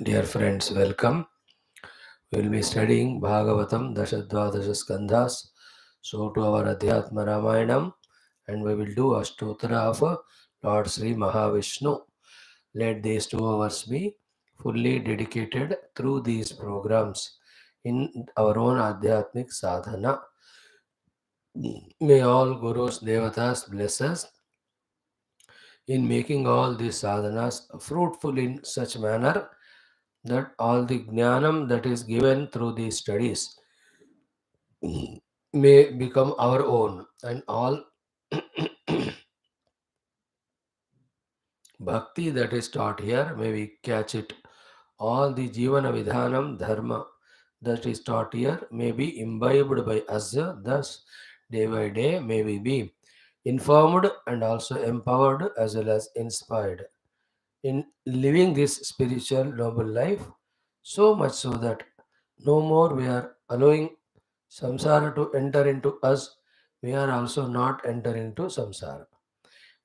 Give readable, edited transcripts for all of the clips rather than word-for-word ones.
Dear friends, welcome. We will be studying Bhagavatam, Dashadvadasha Skandhas. So to our Adhyatma Ramayanam, and we will do Ashtottara of Lord Sri Mahavishnu. Let these 2 hours be fully dedicated through these programs in our own Adhyatmic sadhana. May all Gurus, Devatas bless us in making all these sadhanas fruitful in such manner that all the jnanam that is given through these studies may become our own, and all bhakti that is taught here may we catch it. All the jivana vidhanam dharma that is taught here may be imbibed by us. Thus, day by day, may we be informed and also empowered as well as inspired in living this spiritual noble life, so much so that no more we are allowing samsara to enter into us, we are also not entering into samsara.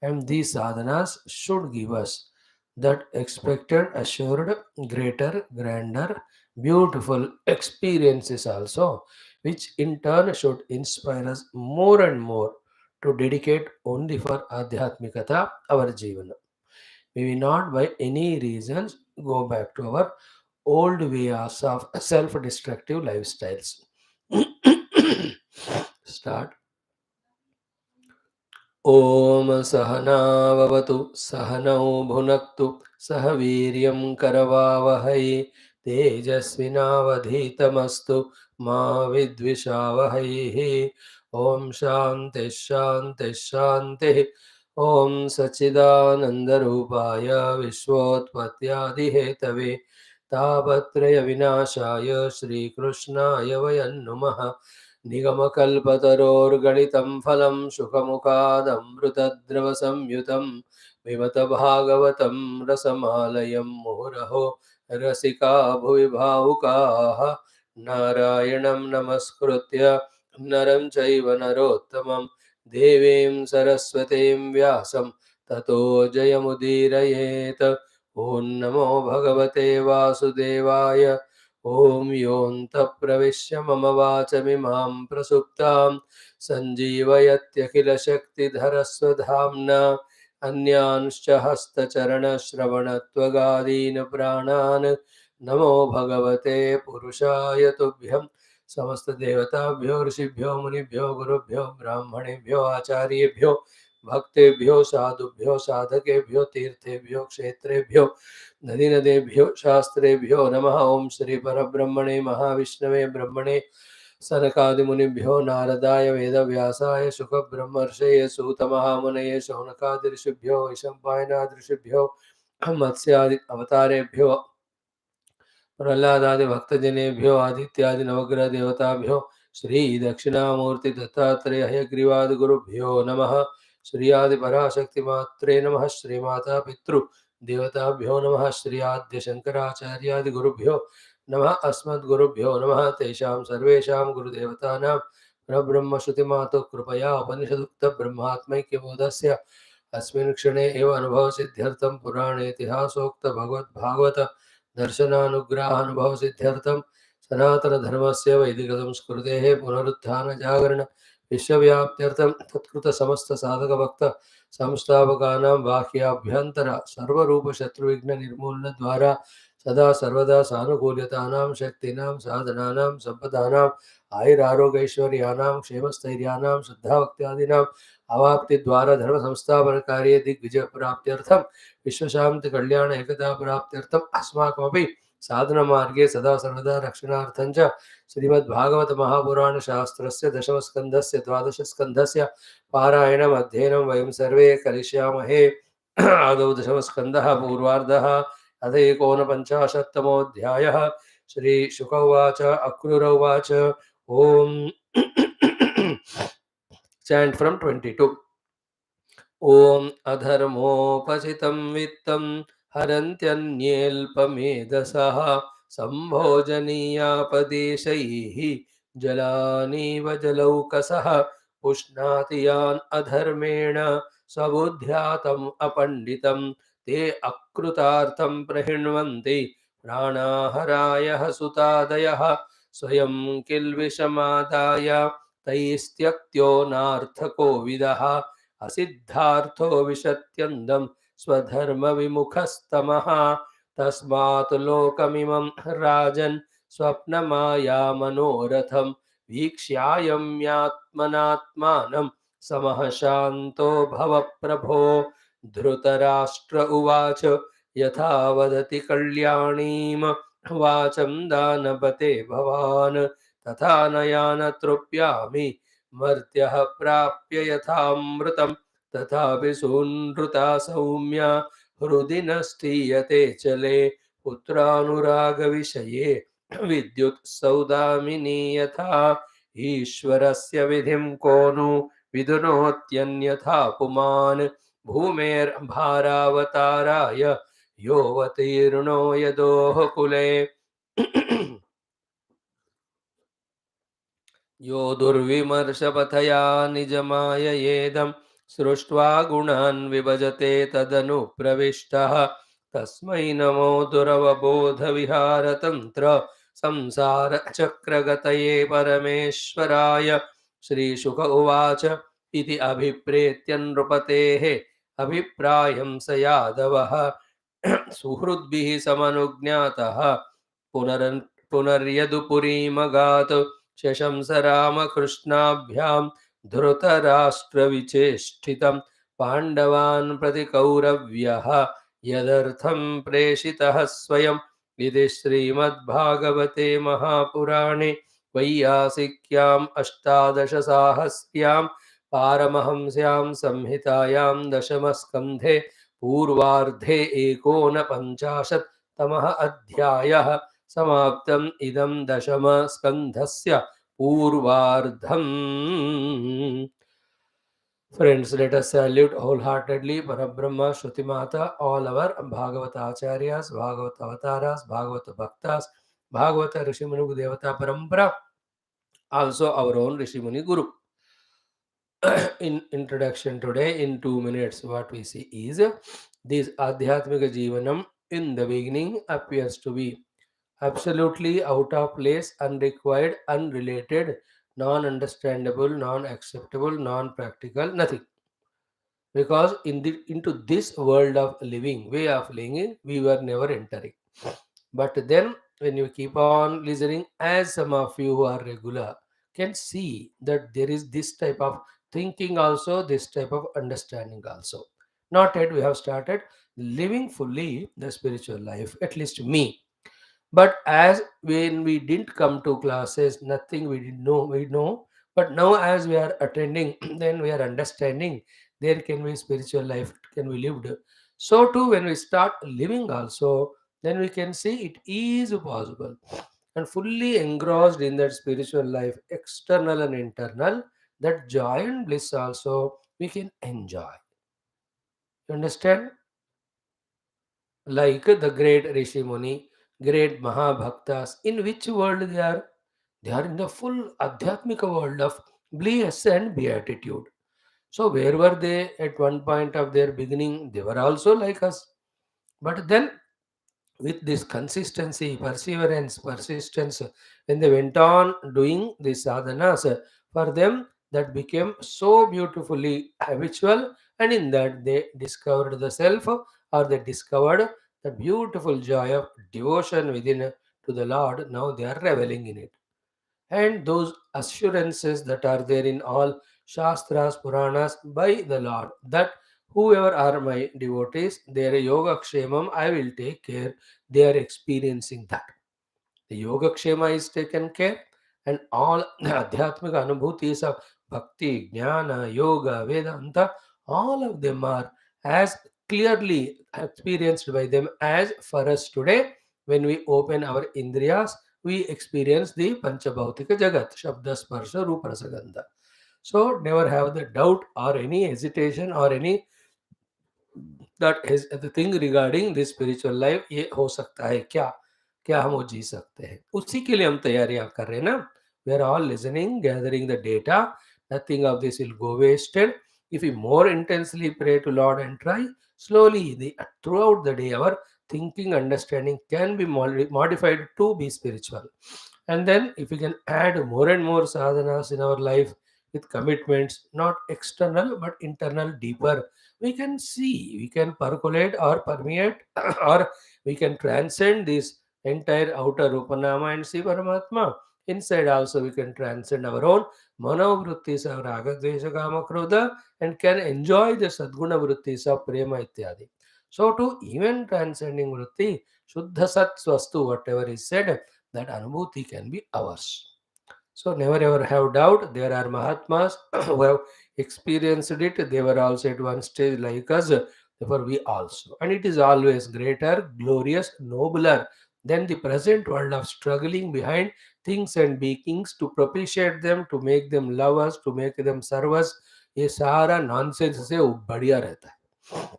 And these sadhanas should give us that expected, assured, greater, grander, beautiful experiences also, which in turn should inspire us more and more to dedicate only for Adhyatmikata, our Jivana. We will not by any reasons go back to our old ways of self-destructive lifestyles. Start. ॐ सहनाववतु सहनौ भुनक्तु सह वीर्यं करवावहै तेजस्विनावधीतमस्तु मा विद्विषावहैः ॐ शान्तिः शान्तिः शान्तिः ॐ सच्चिदानन्दरूपाय विश्वोत्पत्त्यादिहेतवे तापत्रयविनाशाय श्रीकृष्णाय वयं नुमः निगमकल्पतरोर्गलितं फलं शुकमुखादमृतद्रवसंयुतं पिबत भागवतं रसमालयं मुहुरहो रसिका भुवि भावुकाः नारायणं नमस्कृत्य नरं चैव नरोत्तमं देवीं सरस्वतीं व्यासं ततो जयमुदीरयेत् ॐ नमो भगवते वासुदेवाय ॐ योऽन्तः प्रविश्य मम वाचमिमां प्रसुप्तां सञ्जीवयत्यखिलशक्तिधरस्वधाम्ना अन्यांश्च हस्तचरणश्रवणत्वगादीन् प्राणान् नमो भगवते पुरुषाय तुभ्यं समस्तदेवताभ्यो ऋषिभ्यो मुनिभ्यो गुरुभ्यो ब्राह्मणेभ्यो आचार्येभ्यो भक्तेभ्यो साधुभ्यो साधकेभ्यो तीर्थेभ्यो क्षेत्रेभ्यो नदीनदेभ्यो शास्त्रेभ्यो नमः। ओं श्री परब्रह्मणे महाविष्णवे ब्रह्मणे सनकादिमुनिभ्यो नारदाय वेदव्यासाय शुकब्रह्मर्षये सूतमहामुनये शौनकादिऋषिभ्यो वैशम्पायनादिऋषिभ्यो मत्स्यादि अवतारेभ्यो प्रह्लादादि भक्तजनेभ्यो आदित्यादि नवग्रह देवताभ्यो श्री दक्षिणामूर्ति दत्तात्रेय हयग्रीवादि गुरुभ्यो नमः। श्री आदि पराशक्ति मात्रे नमः। श्री माता पितृ देवताभ्यो नमः। श्री आद्य शंकराचार्यादि गुरुभ्यो नमः। अस्मद्गुरुभ्यो नमः। तेषां सर्वेषां गुरुदेवतानां परब्रह्म श्रुतिमातु कृपया उपनिषदुक्त ब्रह्मात्मैक्यबोधस्य अस्मिन् क्षणे एव अनुभवसिद्ध्यर्थं पुराणेतिहासोक्त भगवद्भागवत दर्शनानुग्रहानुभव सिद्ध्यर्थम सनातन धर्मस्य वैदिक संस्कृतेः पुनरुत्थान जागरण विश्वव्याप्त्यर्थम तत्कृत समस्त साधक भक्त संस्थापकानां बाह्याभ्यंतर सर्वरूप शत्रुविघ्न निर्मूलन द्वारा सदा सर्वदा सानुकूल्यतानां शक्तीनां साधनानां संपदानां आयुरारोग्यैश्वर्याणां क्षेमस्थैर्याणां श्रद्धाभक्त्यादीनां अवाप्ति द्वारा धर्म संस्थापन कार्ये दिग्विजय प्राप्त्यर्थम विश्वशांति कल्याण एकता प्राप्त्यर्थम अस्माकमपि साधन मार्गे सदा सर्वदा रक्षणार्थं च श्रीमद्भागवत महापुराण शास्त्रस्य दशमस्कन्धस्य द्वादशस्कन्धस्य पारायणम् अध्ययनं वयं सर्वे करिष्यामहे। आदौ दशमस्कन्धः पूर्वार्धः अथ एकोनपञ्चाशत्तमोऽध्यायः। श्रीशुक उवाच अक्रूर उवाच ॐ chant from 22. ॐ अधर्मोपचितं वित्तं हरन्त्यन्येऽल्पमेधसः सम्भोजनीयापदेशैः जलानीव जलौकसः पुष्णाति यान् अधर्मेण स्वबुद्ध्या तम् अपण्डितं ते अकृतार्थं प्रहिण्वन्ति प्राणाहरायः सुतादयः स्वयं किल्विषमादाय तैस्त्यक्त्यो नार्थकोविदः असिद्धार्थो विशत्यन्दं स्वधर्मविमुखस्तमः तस्मात् लोकमिमं राजन् स्वप्नमायामनोरथं वीक्ष्यायम्यात्मनात्मानं समः शान्तो भव प्रभो। धृतराष्ट्र उवाच यथा वदति कल्याणीं वाचं दानपते भवान् तथा नया न तृप्यामि मर्त्यः प्राप्य यथामृतं तथापि सूनृता सौम्या हृदि न स्थीयते चले पुत्रानुरागविषये विद्युत् सौदामिनी यथा ईश्वरस्य विधिं को नु विदुनोत्यन्यथा पुमान् भूमेर्भारावताराय योऽवतीर्णो यदोः कुले यो दुर्विमर्शपथया निजमाययेदं सृष्ट्वा गुणान् विभजते तदनुप्रविष्टः तस्मै नमो दुरवबोधविहारतन्त्र संसारचक्रगतये परमेश्वराय। श्रीशुक उवाच इति अभिप्रेत्य नृपतेः अभिप्रायं स यादवः सुहृद्भिः समनुज्ञातः पुनर्यदुपुरीमगात् शशंस रामकृष्णाभ्यां धृतराष्ट्रविचेष्टितं पाण्डवान् प्रति कौरव्यः यदर्थं प्रेषितः स्वयं। इति श्रीमद्भागवते महापुराणे वैयासिक्याम् अष्टादशसाहस्र्यां पारमहंस्यां संहितायां दशमस्कन्धे पूर्वार्धे एकोनपञ्चाशत् तमः अध्यायः समाप्तम्। इदं दशमस्कन्धस्य पूर्वार्धम्। Friends, let us salute wholeheartedly Parabrahma Shrutimata, all our Bhagavata Acharyas, Bhagavata Avataras, Bhagavata Bhaktas, Bhagavata Rishimuni Devata Parampara, also our own Rishimuni Guru. In introduction today, in 2 minutes, what we see is this Adhyatmika Jivanam in the beginning appears to be absolutely out of place, unrequired, unrelated, non-understandable, non-acceptable, non-practical, nothing. Because into this world of living, way of living, we were never entering. But then, when you keep on listening, as some of you who are regular can see that there is this type of thinking also, this type of understanding also. Not yet we have started living fully the spiritual life, at least me. But as when we didn't come to classes, nothing we didn't know, we know. But now as we are attending, then we are understanding there can be spiritual life, can be lived. So too when we start living also, then we can see it is possible. And fully engrossed in that spiritual life, external and internal, that joy and bliss also we can enjoy. You understand? Like the great Rishi Muni, great Mahabhaktas, in which world they are? They are in the full Adhyatmika world of bliss and beatitude. So where were they at one point of their beginning? They were also like us. But then with this consistency, perseverance, persistence, when they went on doing the sadhanas, for them that became so beautifully habitual, and in that they discovered the self, or they discovered the beautiful joy of devotion within to the Lord. Now they are reveling in it. And those assurances that are there in all Shastras, Puranas by the Lord, that whoever are my devotees, their yoga kshemam, I will take care. They are experiencing that. The Yogakshema is taken care, and all the Adhyatmika Anubhutis of Bhakti, Jnana, Yoga, Vedanta, all of them are as clearly experienced by them as for us today. When we open our Indriyas, we experience the Panchabhautika Jagat, Shabda, Sparsha, Rupa, Rasagandha. So never have the doubt or any hesitation or any that is the thing regarding this spiritual life, ये हो सकता है क्या, क्या हम वो जी सकते हैं, उसी के लिए हम तैयारियां कर रहे हैं ना. We are all listening, gathering the data. Nothing of this will go wasted if we more intensely pray to Lord and try slowly throughout the day. Our thinking, understanding can be modified to be spiritual. And then, if we can add more and more sadhanas in our life with commitments, not external but internal, deeper, we can see, we can percolate or permeate, or we can transcend this entire outer Rupanama and see Paramatma. Inside also, we can transcend our own manovrittis of raga, dvesha, kama, krodha, and can enjoy the sadguna vrittis of prema ityadi. So, to even transcending vritti, Shuddha Sat Swastu, whatever is said, that Anubhuti can be ours. So, never ever have doubt. There are Mahatmas who have experienced it. They were also at one stage like us. Therefore, we also. And it is always greater, glorious, nobler than the present world of struggling behind things and beings to propitiate them, to make them love us, to make them serve us. ये सारा nonsense से बढ़िया रहता है.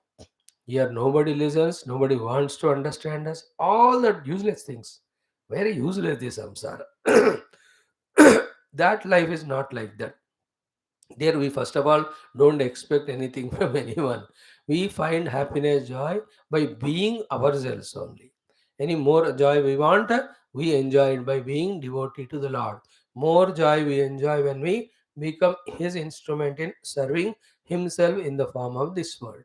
Here nobody listens, nobody wants to understand us. All the useless things. Very useless this samsara. That life is not like that. There we first of all don't expect anything from anyone. We find happiness, joy by being ourselves only. Any more joy we want, we enjoy it by being devotee to the Lord. More joy we enjoy when we become His instrument in serving Himself in the form of this world.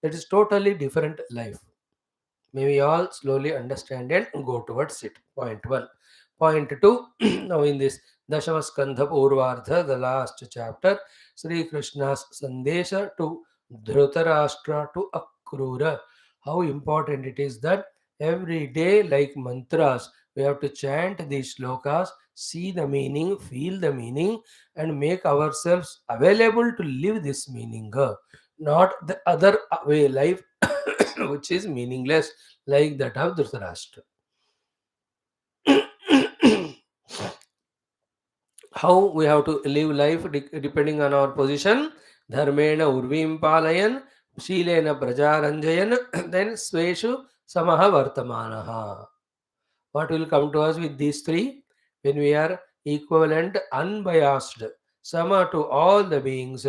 That is totally different life. May we all slowly understand and go towards it. Point 1. Point 2. Now in this Dashama Skandha Purvardha, the last chapter, Sri Krishna's Sandesha to Dhrutarashtra to Akrura. How important it is that every day, like mantras, we have to chant these shlokas, see the meaning, feel the meaning, and make ourselves available to live this meaning. Not the other way life, which is meaningless, like that of Dhritarashtra. How we have to live life depending on our position. Dharmena urvim palayan, shilena prajaranjayan, then sveshu samaha vartamanaha. What will come to us with these three? When we are equivalent, unbiased, sama to all the beings.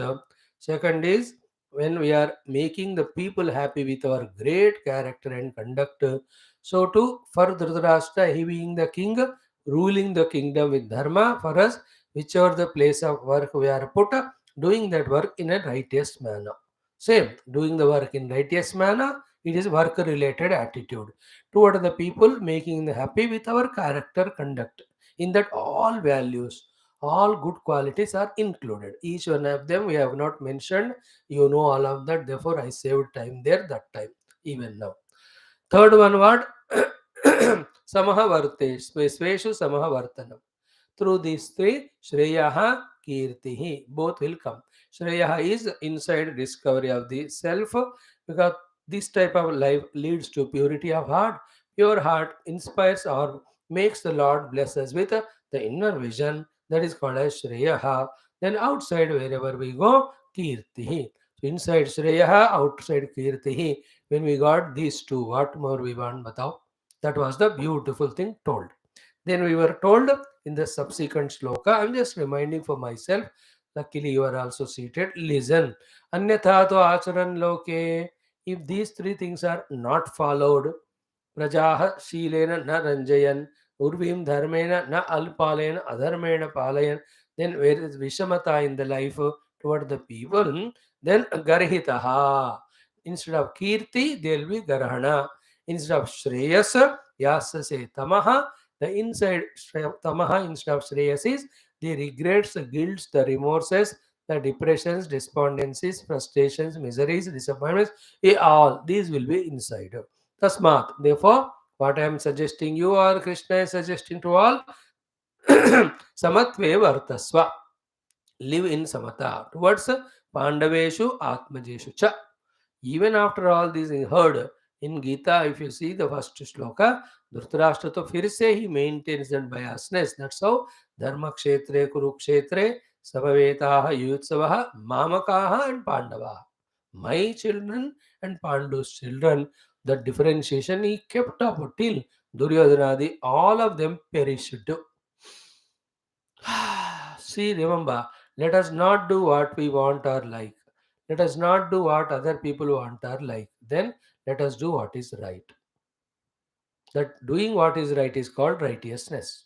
Second is when we are making the people happy with our great character and conduct. So too, for Dhritarashtra, he being the king, ruling the kingdom with dharma, for us, whichever the place of work we are put, doing that work in a righteous manner. Same, doing the work in righteous manner, it is work related attitude toward the people, making them happy with our character conduct. In that, all values, all good qualities are included. Each one of them we have not mentioned. You know all of that. Therefore, I saved time there that time, even now. Third one, what? Samaha varte, sveshu samaha vartanam. Through these three, Shreyaha, Kirtihi, both will come. Shreyaha is inside discovery of the self, because this type of life leads to purity of heart. Pure heart inspires or makes the Lord bless us with the inner vision, that is called as Shreyaha. Then outside, wherever we go, Kirtihi. So inside Shreyaha, outside Kirtihi. When we got these two, what more we want, Batao? That was the beautiful thing told. Then we were told in the subsequent sloka, I'm just reminding for myself, luckily you are also seated, listen. Anyatha to acharan loke, if these three things are not followed, Prajaha Shilena na Ranjayan, Urvim Dharmena na Alpalena, Adharmena Palayan, then where is Vishamata in the life toward the people, then Garhitaha. Instead of Kirti, there will be Garhana. Instead of Shreyasa, Yasa say Tamaha, the inside Tamaha instead of Shreyas is the regrets, the guilts, the remorses, the depressions, despondencies, frustrations, miseries, disappointments, all these will be inside. Tasmat. Therefore, what I am suggesting you or Krishna is suggesting to all, samatve vartasva. Live in samata towards Pandaveshu Atmajeshu cha. Even after all this is heard in Gita, if you see the first shloka, Dhritarashtra to fir se he maintains that biasness. That's how Dharma Kshetre, Kurukshetre, Samavetaha, Yutsavaha, Mamakaha and Pandavaha. My children and Pandu's children, the differentiation he kept up till Duryodhanadi, all of them perished. See, remember, let us not do what we want or like. Let us not do what other people want or like. Then let us do what is right. That doing what is right is called righteousness.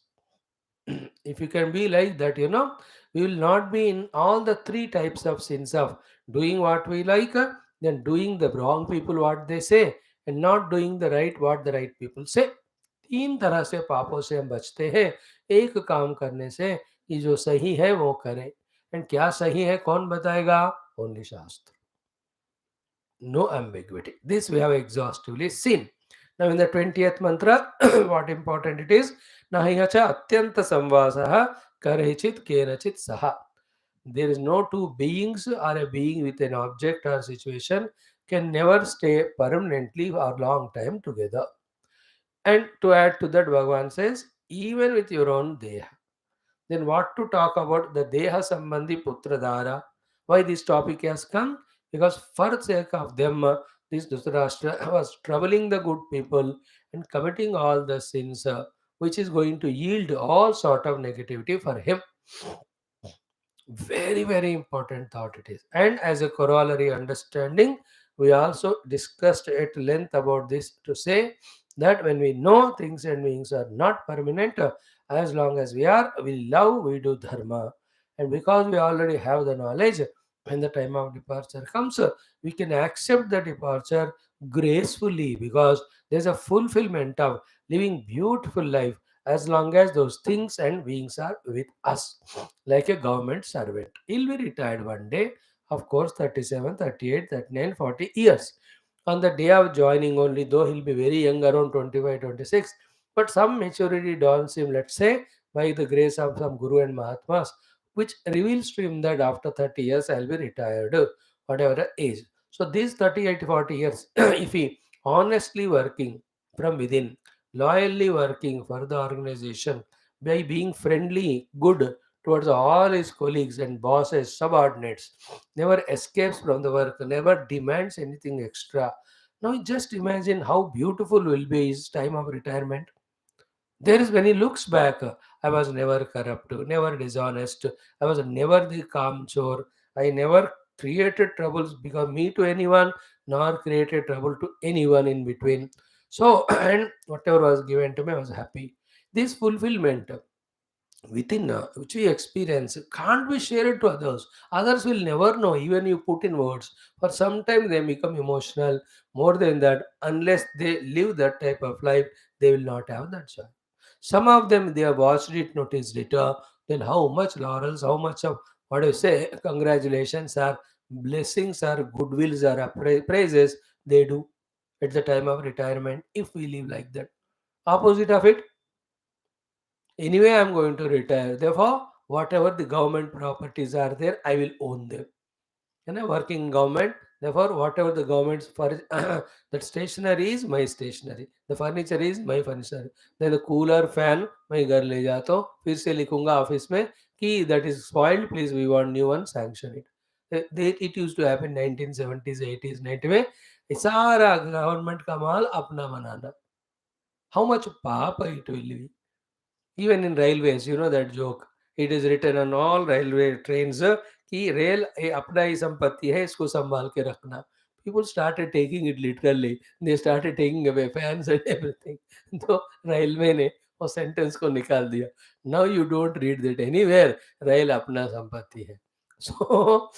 If you can be like that, we will not be in all the three types of sins of doing what we like, then doing the wrong people what they say, and not doing the right what the right people say. तीन तरह से पापों से हम बचते हैं एक काम करने से कि जो सही है वो करें. एंड क्या सही है कौन बताएगा? ओनली शास्त्र. No ambiguity. This we have exhaustively seen. Now in the 20th mantra, what important it is? Nahiyacha atyanta samvasaha karhichit kenachit saha. There is no two beings or a being with an object or situation can never stay permanently or long time together. And to add to that, Bhagavan says, even with your own deha. Then what to talk about the Deha Sambandhi Putradhara? Why this topic has come? Because for the sake of them, this Dhritarashtra was troubling the good people and committing all the sins, which is going to yield all sort of negativity for him. Very, very important thought it is. And as a corollary understanding, we also discussed at length about this to say that when we know things and beings are not permanent, as long as we love, we do dharma. And because we already have the knowledge, when the time of departure comes, we can accept the departure gracefully because there's a fulfillment of living beautiful life as long as those things and beings are with us like a government servant. He'll be retired one day, of course, 37, 38, 39, 40 years. On the day of joining only, though he'll be very young, around 25, 26, but some maturity dawns him, let's say, by the grace of some Guru and Mahatmas, which reveals to him that after 30 years, I'll be retired, whatever the age. So these 38, 40 years, if he honestly working from within, loyally working for the organization, by being friendly, good, towards all his colleagues and bosses, subordinates, never escapes from the work, never demands anything extra. Now just imagine how beautiful will be his time of retirement. There is when he looks back, I was never corrupt, never dishonest, I was never the calm chore, I never created troubles because me to anyone, nor created trouble to anyone in between. So, and whatever was given to me, I was happy. This fulfillment within which we experience can't be shared to others will never know even you put in words for some time they become emotional more than that unless they live that type of life they will not have that joy. Some of them they have watched it, noticed it, then how much laurels, how much of what I say congratulations are blessings are goodwills are praises they do at the time of retirement if we live like that. Opposite of it, anyway, I'm going to retire. Therefore, whatever the government properties are there, I will own them. And I'm working in government. Therefore, whatever the government's for that stationery is my stationery. The furniture is my furniture. Then the cooler, fan, मैं घर ले जाता हूँ. फिर से लिखूंगा office में कि that is spoiled. Please, we want new one. Sanction it. It used to happen 1970s, 80s, 90s में. ये सारा government का माल अपना बनाना. How much पाप it will be. Even in railways, you know that joke. It is written on all railway trains कि rail ये अपना ही संपत्ति है इसको संभाल के रखना. People started taking it literally. They started taking away fans and everything. तो railway ने वो sentence को निकाल दिया. Now you don't read that anywhere. Rail अपना संपत्ति है. So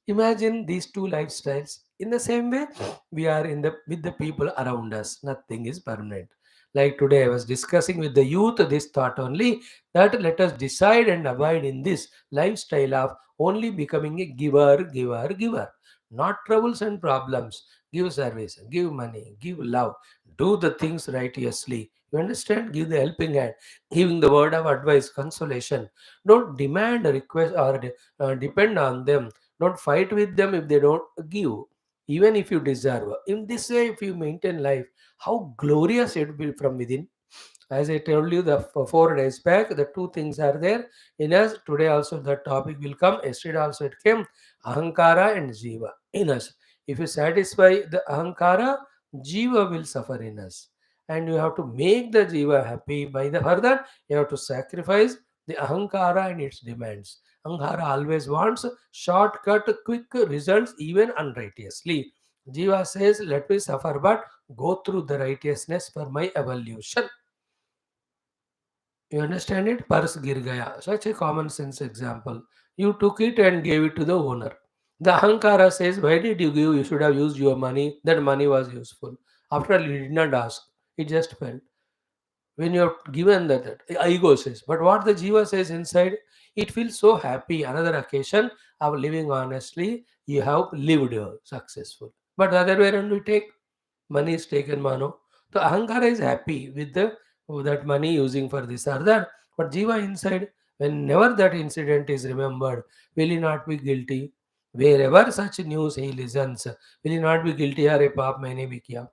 imagine these two lifestyles. In the same way, we are in the with the people around us. Nothing is permanent. Like today, I was discussing with the youth this thought only that let us decide and abide in this lifestyle of only becoming a giver, giver, giver. Not troubles and problems. Give service, give money, give love, do the things righteously. You understand? Give the helping hand, giving the word of advice, consolation. Don't demand a request or depend on them. Don't fight with them if they don't give, even if you deserve. In this way, if you maintain life, how glorious it will be from within. As I told you the 4 days back, the two things are there in us. Today also the topic will come. Yesterday also it came. Ahankara and Jiva in us. If you satisfy the Ahankara, Jiva will suffer in us. And you have to make the Jiva happy. By the further, you have to sacrifice the Ahankara and its demands. Ahankara always wants shortcut, quick results, even unrighteously. Jiva says, let me suffer, but go through the righteousness for my evolution. You understand it? Pars gir gaya. Such a common sense example. You took it and gave it to the owner. The Ahankara says, why did you give? You should have used your money. That money was useful. After all, you did not ask. It just fell. When you're given that ego says. But what the Jiva says inside, it feels so happy. Another occasion of living honestly, you have lived successful. But the other way around, we take money is taken, mano. So Ahankara is happy with the that money using for this or that. But Jiva inside, whenever that incident is remembered, will he not be guilty? Wherever such news he listens, will he not be guilty? Are paap maine bhi kiya?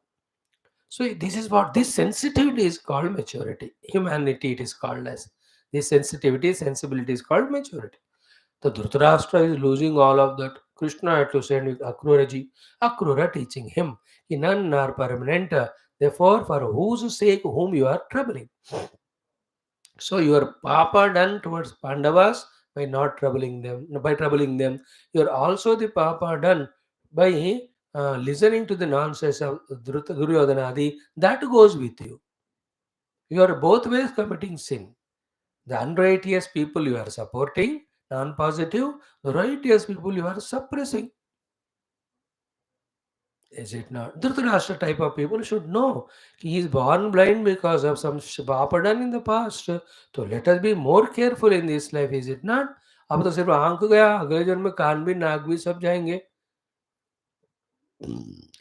So this is what this sensitivity is called maturity. Humanity it is called as. This sensitivity, sensibility is called maturity. The Dhritarashtra is losing all of that. Krishna had to send with Akrura ji. Akrura teaching him. None are permanent. Therefore, for whose sake whom you are troubling. So your papa done towards Pandavas by not troubling them, by troubling them. You are also the papa done by listening to the nonsense of Duryodhanadi. That goes with you. You are both ways committing sin. The unrighteous people you are supporting, non-positive. The righteous people you are suppressing. Is it not? Dhritarashtra type of people should know. He is born blind because of some papa done in the past. So let us be more careful in this life, is it not? अब तो सिर्फ आंख गया, अगले जन्म में कान भी नाक भी सब जाएंगे.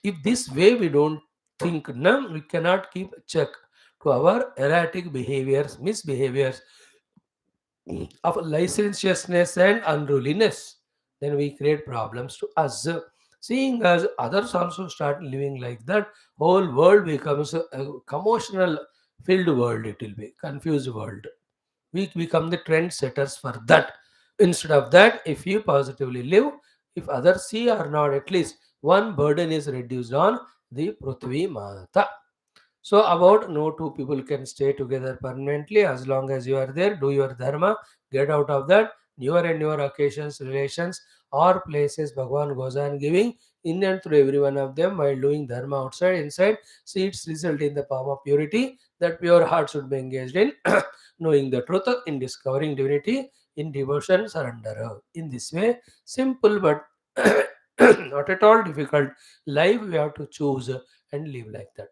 If this way we don't think, no, we cannot keep check to our erratic behaviors, misbehaviors of licentiousness and unruliness, then we create problems to us. Seeing as others also start living like that, whole world becomes a commotional filled world. It will be confused world. We become the trend setters for that. Instead of that, if you positively live, if others see or not, at least one burden is reduced on the Prithvi Mata. So about no two people can stay together permanently as long as you are there. Do your dharma, get out of that. Newer and newer occasions, relations, or places Bhagavan goes on giving in and through every one of them while doing dharma outside, inside. See its result in the palm of purity. That pure heart should be engaged in knowing the truth, in discovering divinity, in devotion, surrender. In this way, simple but not at all difficult life we have to choose and live like that.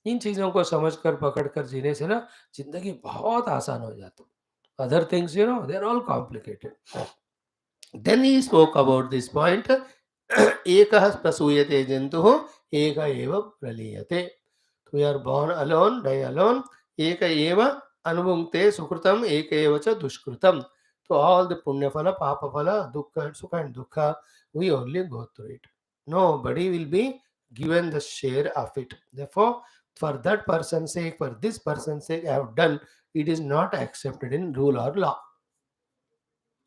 इन चीज़ों को समझकर पकड़कर जीने से ना जिंदगी बहुत आसान हो जाती. Other things they are all complicated. Then he spoke about this point. एकः प्रसूयते जन्तुः एक एव प्रलीयते. We are born alone, die alone. एक एव अनुभुङ्क्ते सुकृतम् एक एव च दुष्कृतम्. So all the punya phala, papa phala, dukkha, sukha and dukkha, we only go through it. Nobody will be given the share of it. Therefore, for that person's sake, for this person's sake, I have done, it is not accepted in rule or law.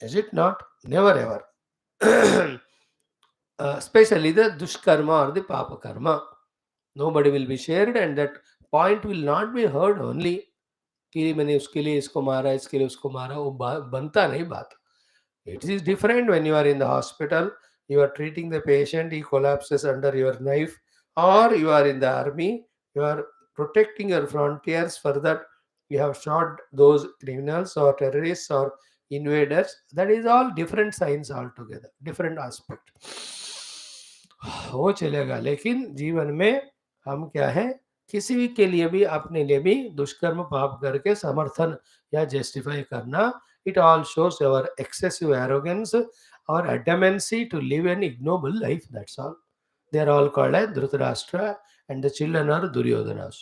Is it not? Never ever. Especially the dushkarma or the papa karma. Nobody will be shared, and that point will not be heard only. कि मैंने उसके लिए इसको मारा, इसके लिए उसको मारा, वो बनता नहीं बात. It is different when you are in the hospital, you are treating the patient, he collapses under your knife, or you are in the army, you are protecting your frontiers. For that, you have shot those criminals or terrorists or invaders. That is all different signs altogether, different aspect. हो चलेगा, लेकिन जीवन में हम क्या है, किसी भी के लिए भी अपने लिए भी दुष्कर्म पाप करके समर्थन या जस्टिफाई करना, it all shows our excessive arrogance, our adamancy to live an ignoble life. That's all. They are all called as Dhritarashtra, and the children are Duryodhanas.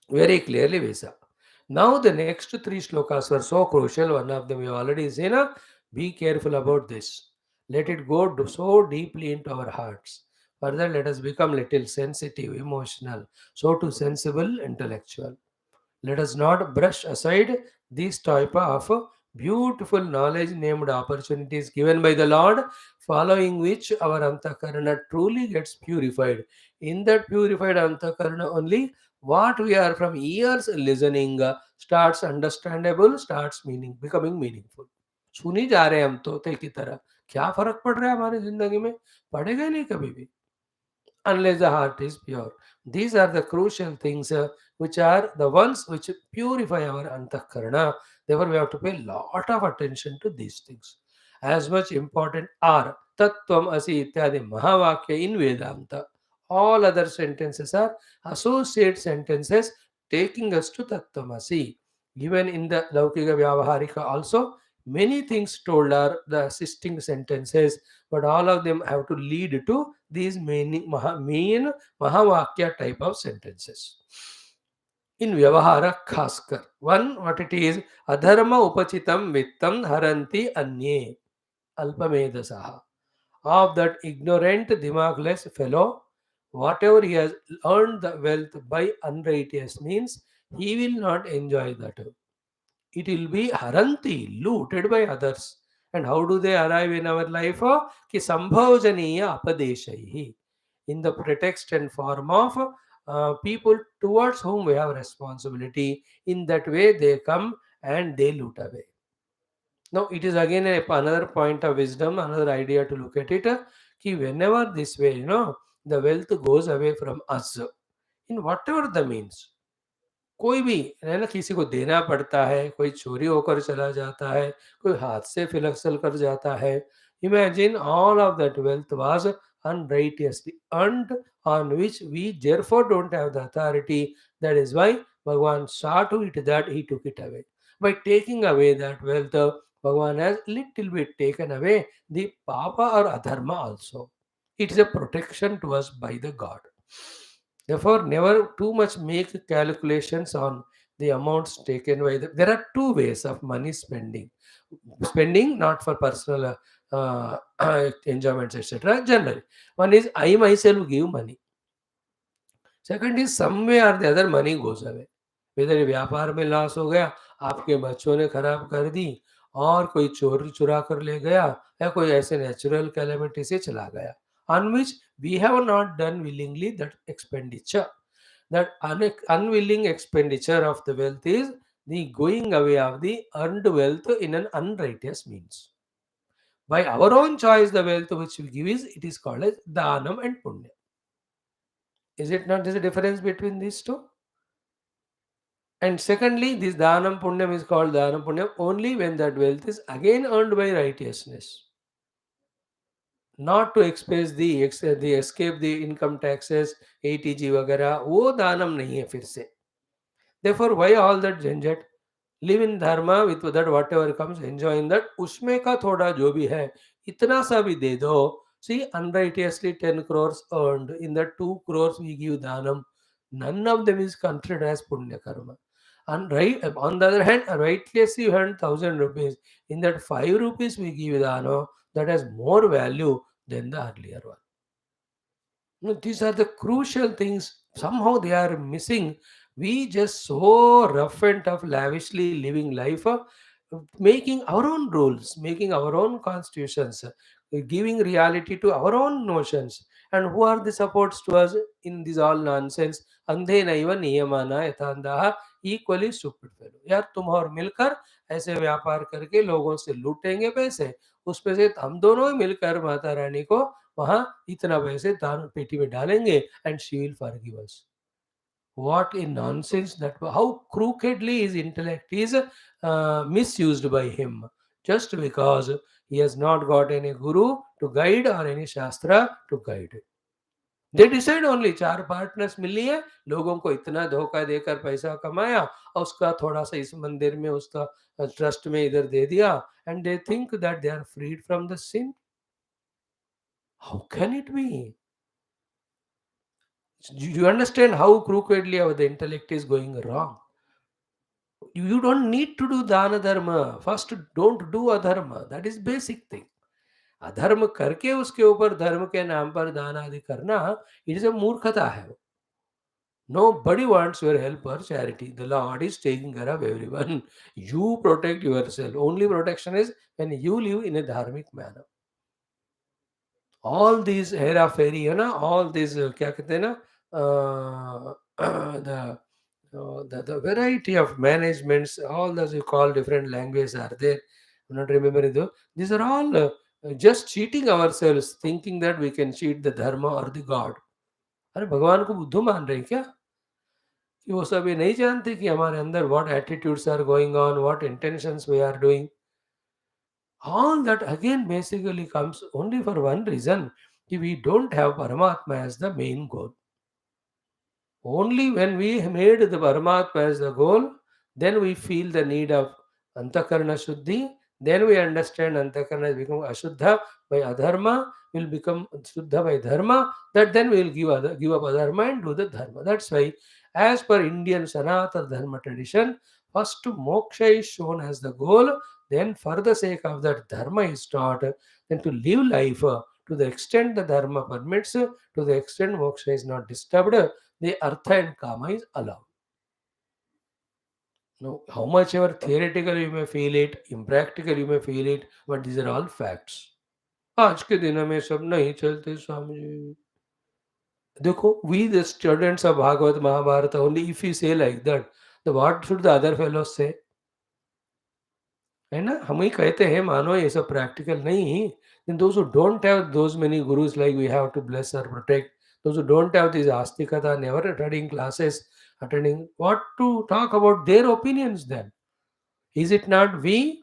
Very clearly, Vyasa. Now, the next three shlokas were so crucial. One of them we already seen. Be careful about this. Let it go so deeply into our hearts. Further, let us become little sensitive, emotional, so too sensible, intellectual. Let us not brush aside these type of beautiful knowledge named opportunities given by the Lord, following which our antakarana truly gets purified. In that purified antakarana only, what we are from years listening starts understandable, starts becoming meaningful. सुनी जा रहे हैं हम तोते की तरह, क्या फर्क पड़ रहा है हमारी जिंदगी में? पड़ेगा ही नहीं कभी भी, unless the heart is pure. These are the crucial things which are the ones which purify our antakarana. Therefore, we have to pay lot of attention to these things. As much important are Tattvam Asi Ityadi Mahavakya in Vedanta. All other sentences are associate sentences taking us to Tattvam Asi. Even in the Laukika Vyavaharika also, many things told are the assisting sentences, but all of them have to lead to these main Mahavakya type of sentences. In Vyavahara Khaskar, one what it is, Adharma Upachitam Vittam Haranti Anye Alpamedasaha. Of that ignorant, dimagless fellow, whatever he has earned the wealth by unrighteous means, he will not enjoy that. It will be haranti, looted by others. And how do they arrive in our life? Ki sambhojaniya apadeshaihi. In the pretext and form of people towards whom we have responsibility. In that way they come and they loot away. Now it is again another point of wisdom, another idea to look at it. Ki whenever this way, the wealth goes away from us, in whatever the means. कोई भी है ना, किसी को देना पड़ता है, कोई चोरी होकर चला जाता है, कोई हाथ से फिलक्सल कर जाता है. Imagine all of that wealth was unrighteously earned, on which we therefore don't have the authority. That is why Bhagavan saw to it that he took it away. By taking away that wealth, Bhagavan has little bit taken away the papa or adharma also. It is a protection to us by the God. Therefore, never too much make calculations on the amounts taken by the. There are two ways of money spending. Spending not for personal enjoyments, etc. Generally, one is I myself give money. Second is some way or the other money goes away. Whether व्यापार में loss हो गया, आपके बच्चों ने खराब कर दी, और कोई चोरी चुरा कर ले गया, या कोई ऐसे नेचुरल कैलेमिटी से चला गया, on which we have not done willingly that expenditure. That unwilling expenditure of the wealth is the going away of the earned wealth in an unrighteous means. By our own choice, the wealth which we give is, it is called as dhanam and punya. Is it not? There's a difference between these two. And secondly, this dhanam punyam is called dhanam punyam only when that wealth is again earned by righteousness. Not to express the escape the income taxes, ATG वगैरह, वो दानम नहीं है फिर से. Therefore, why all that झंझट? Live in dharma with that whatever comes, enjoy in that. उसमें का थोड़ा जो भी है, इतना सा भी दे दो. See, unrighteously 10 crores earned, in that 2 crores we give dhanam. None of them is considered as punya karma. And right, on the other hand, righteously you earned 1,000 rupees. In that 5 rupees we give dhanam, that has more value than the earlier one. These are the crucial things. Somehow they are missing. We just so rough and tough, lavishly living life, making our own rules, making our own constitutions, giving reality to our own notions. And who are the supports to us in this all nonsense? अंधे नैव नियमाना यथांधा. Equally stupid fellow. यार तुम और मिलकर ऐसे व्यापार करके लोगों से लूटेंगे पैसे, उसमें से हम दोनों ही मिलकर माता रानी को वहां इतना पैसे दान पेटी में डालेंगे, and she will forgive us. What a nonsense that! How crookedly his intellect is misused by him, just because he has not got any guru to guide or any shastra to guide. They decide only, चार partners मिली है, लोगों को इतना धोखा देकर पैसा कमाया, और उसका थोड़ा सा इस मंदिर में, उसका ट्रस्ट में इधर दे दिया, and they think that they are freed from the sin. How can it be? You understand how crookedly the intellect is going wrong. You don't need to do dana dharma. First, don't do adharma. That is basic thing. अधर्म करके उसके ऊपर धर्म के नाम पर दान आदि करना, इट इज अ मूर्खता है. Nobody wants your help or charity. The Lord is taking care of everyone. You protect yourself. Only protection is when you live in a dharmic manner. All these Hera फेरी है ना, all these क्या कहते हैं ना, the the variety of managements, all those you call different languages are there. I'm not remembering though. These are all just cheating ourselves, thinking that we can cheat the dharma or the God. अरे भगवान को बुद्धू मान रहे हैं क्या कि वो सब ये नहीं जानते कि हमारे अंदर what attitudes are going on, what intentions we are doing? All that again basically comes only for one reason, कि we don't have Paramatma as the main goal. Only when we made the Paramatma as the goal, then we feel the need of Antakarana Shuddhi. Then we understand Antakarana has become Ashuddha by Adharma, will become Shuddha by Dharma. That then we will give up Adharma and do the Dharma. That's why, as per Indian Sanatana Dharma tradition, first moksha is shown as the goal. Then, for the sake of that, Dharma is taught. Then to live life to the extent the Dharma permits, to the extent moksha is not disturbed, the artha and kama is allowed. Now, how much ever theoretical you may feel it, impractical you may feel it, but these are all facts. आज के दिन में सब नहीं चलते स्वामी जी. देखो, we the students of Bhagavad Mahabharata, only if you say like that, the what should the other fellows say? है ना, हम ही कहते हैं मानो ये सब प्रैक्टिकल नहीं. Then those who don't have those many gurus like we have to bless or protect, those who don't have this astikata, never attending classes, attending, what to talk about their opinions then? Is it not we,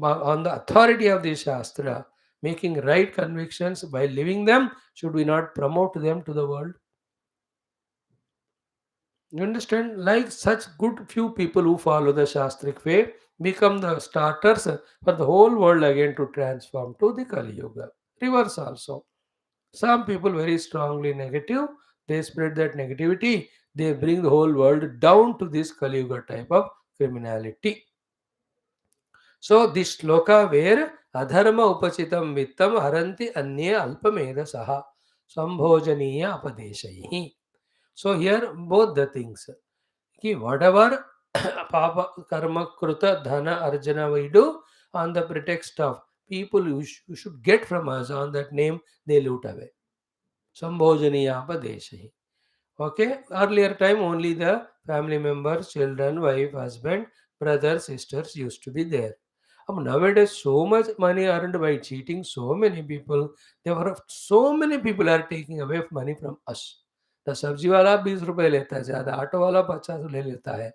on the authority of the Shastra, making right convictions by living them, should we not promote them to the world? You understand? Like such good few people who follow the Shastric way become the starters for the whole world again to transform to the Kali Yuga. Reverse also. Some people very strongly negative, they spread that negativity, they bring the whole world down to this Kali Yuga type of criminality. So this shloka where adharma upachitam vittam haranti anye alpameda saha sambhojaniya apadeshayi. So here both the things. Ki whatever papa karma kruta dhana arjana we do on the pretext of people you should get from us on that name, they loot away. Sambhojaniya apadeshayi. Okay, earlier time only the family members, children, wife, husband, brothers, sisters used to be there. Nowadays, so much money earned by cheating, so many people, so many people are taking away money from us. The sabji wala 20 रुपए लेता है ज़्यादा, auto वाला 50 ले लेता है,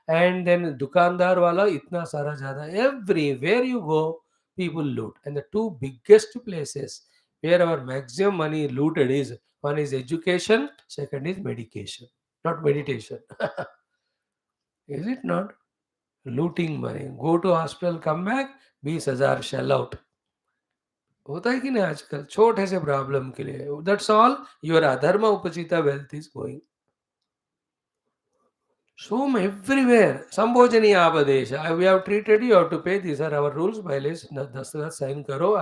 and then दुकानदार वाला इतना सारा ज़्यादा. Everywhere you go, people loot. And the two biggest places where our maximum money looted is, one is education, second is medication, not meditation. Is it not? Looting money. Go to hospital, come back, 20,000 shell out. होता है कि नहीं आजकल छोटे से problem के लिए. That's all. Your adharma upachita wealth is going. So everywhere. Sambhojaniya abadesha. We have treated you have to pay. These are our rules. Violation. Dastat sign karo.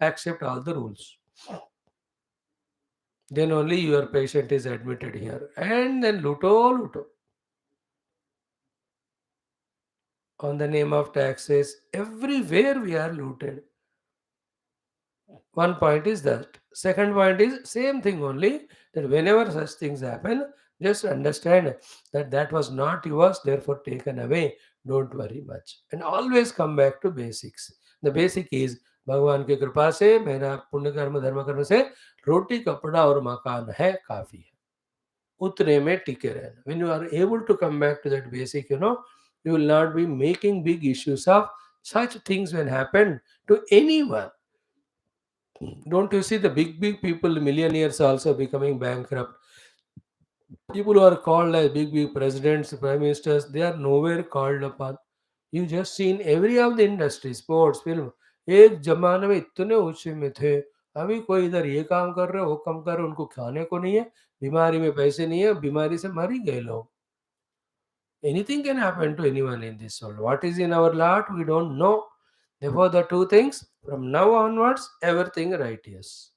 Accept all the rules. Then only your patient is admitted here. And then luto. On the name of taxes, everywhere we are looted. One point is that. Second point is same thing only, that whenever such things happen, just understand that that was not yours, therefore taken away. Don't worry much. And always come back to basics. The basic is भगवान की कृपा से मेरा पुण्य कर्म धर्म कर्म से रोटी कपड़ा और मकान है काफी है. उतने में टिके रहना. When you are able to come back to that basic, you will not be making big issues of such things when happen to anyone. Don't you see the big people, millionaires also becoming bankrupt? People who are called as big presidents, prime ministers, they are nowhere called upon. You just seen every of the industry, sports, film. एक जमाने में इतने ऊंचे में थे, अभी कोई इधर ये काम कर रहे वो काम कर रहे, उनको खाने को नहीं है, बीमारी में पैसे नहीं है, बीमारी से मर ही गए लोग. Anything can happen to anyone in this world. What is in our lot, we don't know. Therefore, the two things, from now onwards, everything righteous.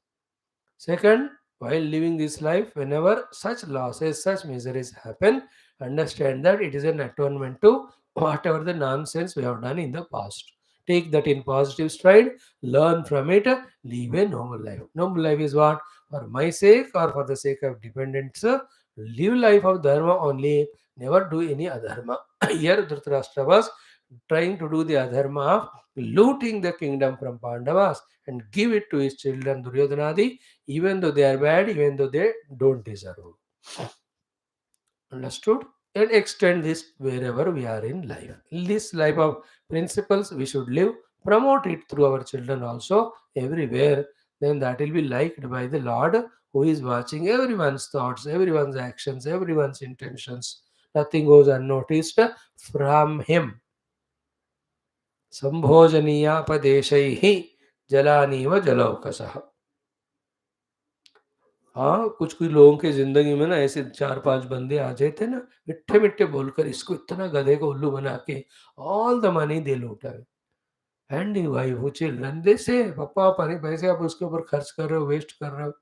Second, while living this life, whenever such losses, such miseries happen, understand that it is an atonement to whatever the nonsense we have done in the past. Take that in positive stride, learn from it, live a noble life. Noble life is what? For my sake or for the sake of dependents, live life of dharma only, never do any adharma. Here Dhritarashtra was trying to do the adharma of looting the kingdom from Pandavas and give it to his children Duryodhanadi, even though they are bad, even though they don't deserve. Understood? And extend this wherever we are in life. This life of principles we should live, promote it through our children also everywhere. Then that will be liked by the Lord, who is watching everyone's thoughts, everyone's actions, everyone's intentions. Nothing goes unnoticed from him. संभोजनीयापदेशैः जलानीव जलौकसः. हाँ, कुछ कुछ लोगों की जिंदगी में ना ऐसे 4-5 बंदे आ जाते ना, मिठ्ठे मिठ्ठे बोलकर इसको इतना गधे को उल्लू बना के ऑल द मनी दे लूटा है. एंड वाइफ वो चिल्ड्रन दे से पापा पैसे आप उसके ऊपर खर्च कर रहे हो, वेस्ट कर रहे हो.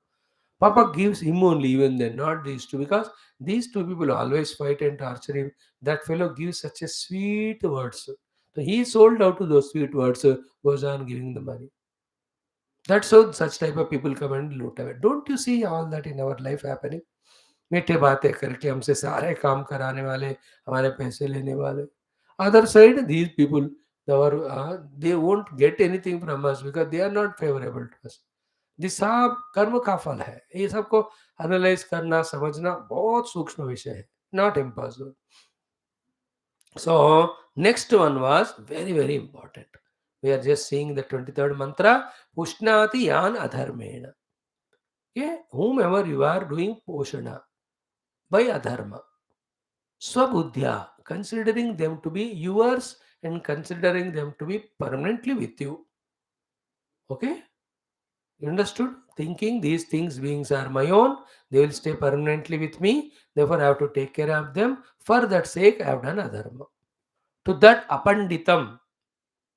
Papa gives him only even then, not these two, because these two people always fight and torture him. That fellow gives such a sweet words. So he sold out to those sweet words, goes on giving the money. That's how such type of people come and loot away. Don't you see all that in our life happening? मीठे बातें करके हमसे सारे काम कराने वाले, हमारे पैसे लेने वाले. Other side, these people, they won't get anything from us because they are not favorable to us. ये सब कर्म का फल है. ये सबको एनालाइज करना, समझना बहुत सूक्ष्म विषय है. Not impossible. So next one was very very important. We are just seeing the 23rd mantra. Pushnati yan adharmena. Okay? Whomever you are doing poshana by adharma. Swabuddhya, considering them to be yours and considering them to be permanently with you. Okay? You understood? Thinking these things beings are my own, they will stay permanently with me, therefore I have to take care of them. For that sake, I have done adharma. To that apanditam,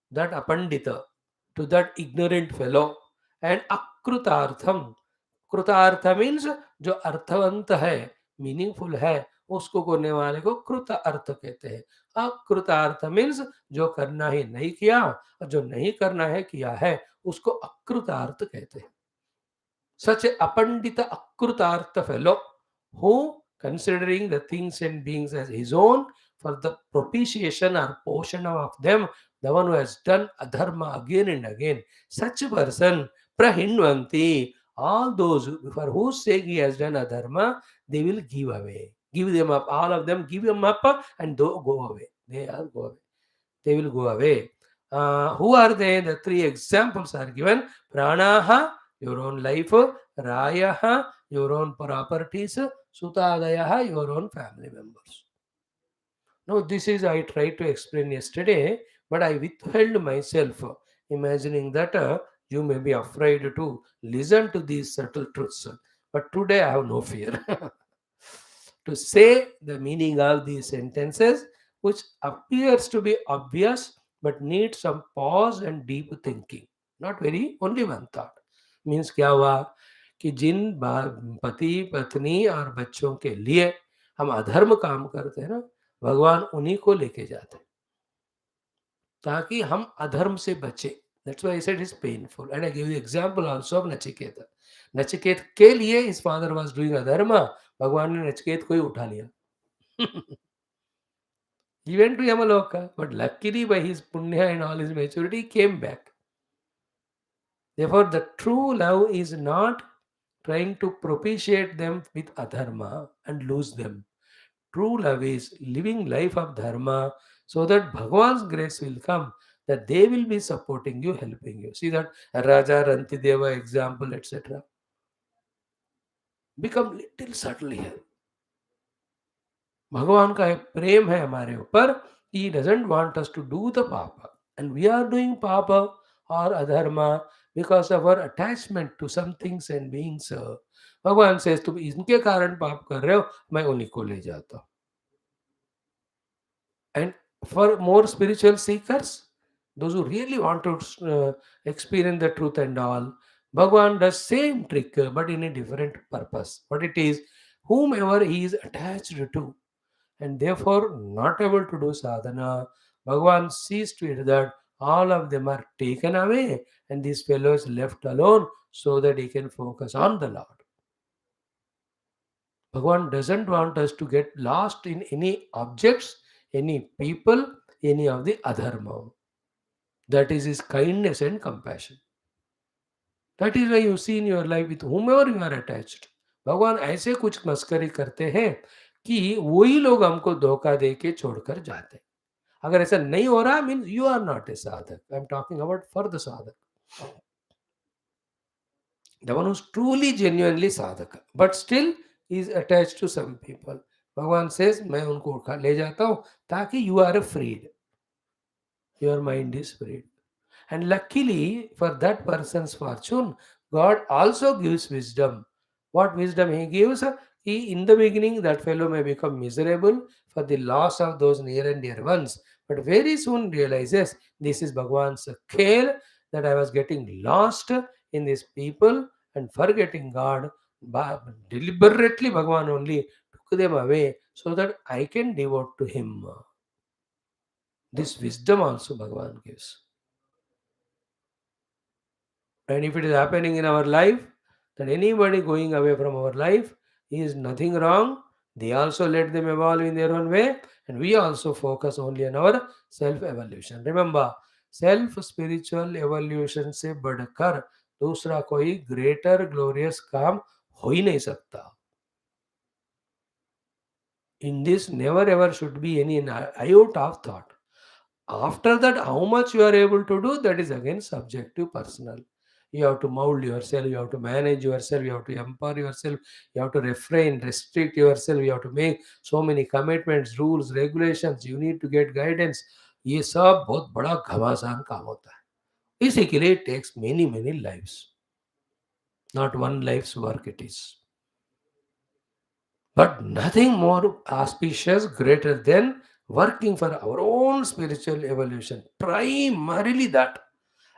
that apandita, to that ignorant fellow, and akrutartham. कृतार्थ means जो अर्थवंत है, meaningful है, उसको करने वाले को कृत अर्थ कहते हैं. अकृतार्थ मीन्स जो करना ही नहीं किया और जो नहीं करना है किया है, उसको अकृतार्थ कहते हैं. Such a apandita akrutartha fellow who, considering the things and beings as his own, for the propitiation or poshana of them, the one who has done adharma again and again, such a person, prahinvanti, all those for whose sake he has done adharma, they will give away. Give them up. All of them give them up and go away. They all go away. They will go away. Who are they? The three examples are given. Pranaha, your own life. Rayaha, your own properties. Sutadayaha, your own family members. Now, this is I tried to explain yesterday, but I withheld myself, imagining that you may be afraid to listen to these subtle truths. But today I have no fear to say the meaning of these sentences, which appears to be obvious but needs some pause and deep thinking. Not very, only one thought. Means क्या हुआ कि जिन पति पत्नी और बच्चों के लिए हम अधर्म काम करते हैं ना, भगवान उन्हीं को लेके जाते हैं ताकि हम अधर्म से बचे. That's why I said it's painful. And I give you example also of Nachiketa. Nachiket के लिए his father was doing adharma. भगवान ने नचिकेत को ही उठा लिया. He went to Yamaloka, but luckily by his punya and all his maturity, he came back. Therefore, the true love is not trying to propitiate them with adharma and lose them. True love is living life of dharma so that Bhagavan's grace will come, that they will be supporting you, helping you. See that Raja Rantideva example, etc. Become little subtle here. भगवान का एक प्रेम है हमारे ऊपर. He doesn't want us to do the papa, and we are doing papa or adharma because of our attachment to some things and beings. भगवान says तुम इनके कारण पाप कर रहे हो, मैं उन्हीं को ले जाता हूँ. And for more spiritual seekers, those who really want to experience the truth and all, Bhagwan does same trick but in a different purpose. What it is, whomever he is attached to and therefore not able to do sadhana, Bhagavan sees to it that all of them are taken away and this fellow is left alone so that he can focus on the Lord. Bhagavan doesn't want us to get lost in any objects, any people, any of the adharma. That is his kindness and compassion. That is why you see in your life with whomever you are attached. भगवान ऐसे कुछ मस्करी करते हैं कि वही लोग हमको धोखा दे के छोड़कर जाते हैं. अगर ऐसा नहीं हो रहा means you are not a sadhak. I am talking about for the sadhak, the one who's truly genuinely sadhaka, but still is attached to some people. भगवान says मैं उनको ले जाता हूँ ताकि you are freed, your mind is freed. And luckily for that person's fortune, God also gives wisdom. What wisdom He gives? He, in the beginning, that fellow may become miserable for the loss of those near and dear ones, but very soon realizes this is Bhagwan's care that I was getting lost in these people and forgetting God. Deliberately, Bhagwan only took them away so that I can devote to Him. This wisdom also Bhagwan gives. And if it is happening in our life, that anybody going away from our life is nothing wrong. They also let them evolve in their own way, and we also focus only on our self evolution. Remember, self spiritual evolution से बढ़कर दूसरा कोई greater glorious काम हो ही नहीं सकता. In this, never ever should be any iota of thought. After that, how much you are able to do, that is again subjective, personal. You have to mold yourself, you have to manage yourself, you have to empower yourself, you have to refrain, restrict yourself, you have to make so many commitments, rules, regulations, you need to get guidance. ये सब बहुत बड़ा घमासान काम होता है. इसी के लिए it takes many lives. Not one life's work it is. But nothing more auspicious, greater than working for our own spiritual evolution. Primarily that.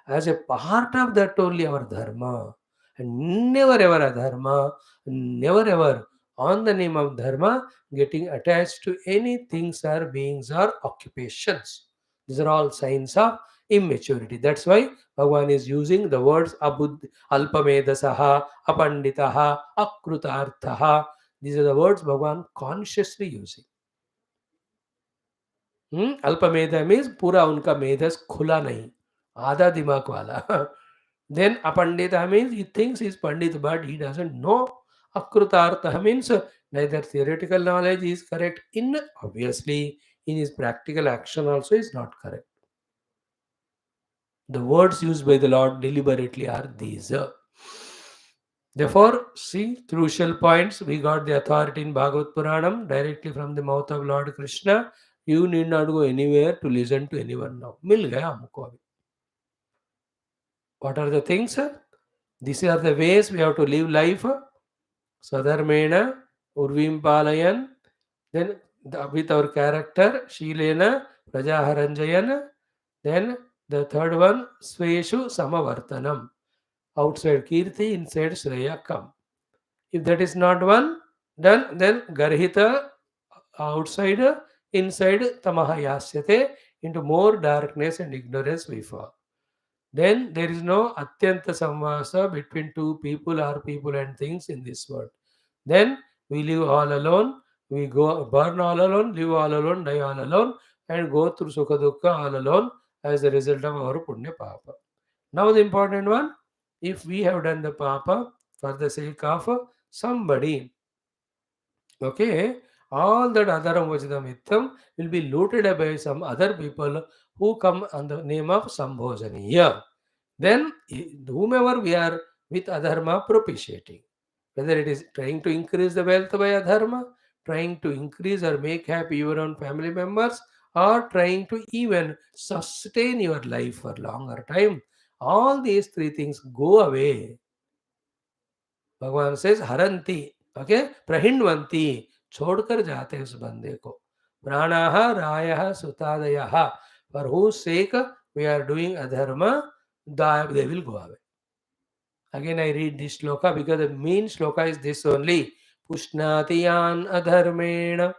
As a part of that only our dharma. And never ever a dharma, never ever on the name of dharma getting attached to any things or beings or occupations. These are all signs of immaturity. That's why Bhagavan is using the words alpamedasaha, apanditaha, akrutarthaha. These are the words Bhagavan consciously using. अल्पमेध means पूरा उनका मेधस खुला नहीं, आधा दिमाग वाला. Then apandita means he thinks he's pandit but he doesn't know. Akrutartha means neither theoretical knowledge is correct in, obviously in his practical action also is not correct. The words used by the Lord deliberately are these. Therefore, see, crucial points. We got the authority in Bhagavat Puranam directly from the mouth of Lord Krishna. You need not go anywhere to listen to anyone now. मिल गया हमको अभी. What are the things? These are the ways we have to live life. Sadharmena, Urvim Palayan. Then with our character, Shilena, Prajaharanjayan. Then the third one, Sveshu Samavartanam. Outside Kirti, inside Shreya come. If that is not one, done, then Garhita outside, inside Tamaha Yasyate, into more darkness and ignorance we fall. Then there is no Atyanta Samvasa between two people or people and things in this world. Then we live all alone, we go burn all alone, live all alone, die all alone, and go through Sukha Dukkha all alone as a result of our Punya Papa. Now the important one, if we have done the Papa for the sake of somebody, okay, all that Adaram Vajidamitam will be looted by some other people who come on the name of Sambhojaniya. Then whomever we are with adharma propitiating, whether it is trying to increase the wealth by adharma, trying to increase or make happy your own family members, or trying to even sustain your life for longer time, all these three things go away. भगवान says हरंती, okay, प्रहिण्वंती, छोड़कर जाते उस बंदे को. प्राणाः रायः सुतादयः, for whose sake we are doing adharma, they will go away. Again I read this shloka because the main shloka is this only. Pushnatiyan adharmena.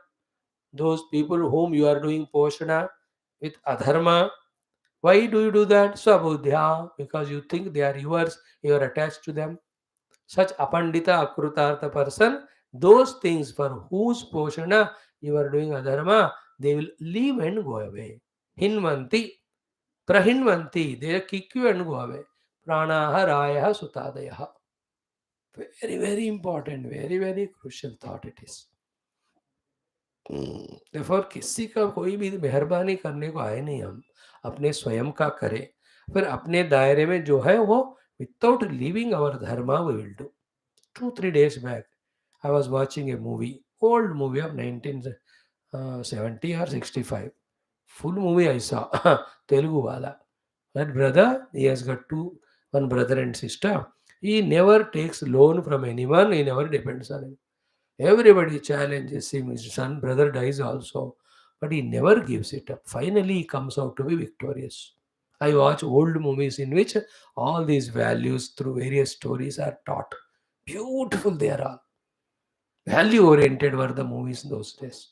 Those people whom you are doing poshana with adharma. Why do you do that? Swabudhya, because you think they are yours, you are attached to them. Such apandita akrutartha person, those things for whose poshana you are doing adharma, they will leave and go away. Hinvanti, prahinvanti, they kick you and go away. Pranaha raya sutadayaha. Very, very important, very, very crucial thought it is. Therefore किसी का कोई भी मेहरबानी करने को आए नहीं, हम अपने स्वयं का करें, फिर अपने दायरे में जो है वो without living our dharma we will do. 2-3 days back I was watching a movie, old movie of 1970 or 65. Full movie I saw. Telugu wala. That brother, he has got one brother and sister. He never takes loan from anyone. He never depends on him. Everybody challenges him. His son, brother dies also, but he never gives it up. Finally, he comes out to be victorious. I watch old movies in which all these values through various stories are taught. Beautiful they are all. Value oriented were the movies those days.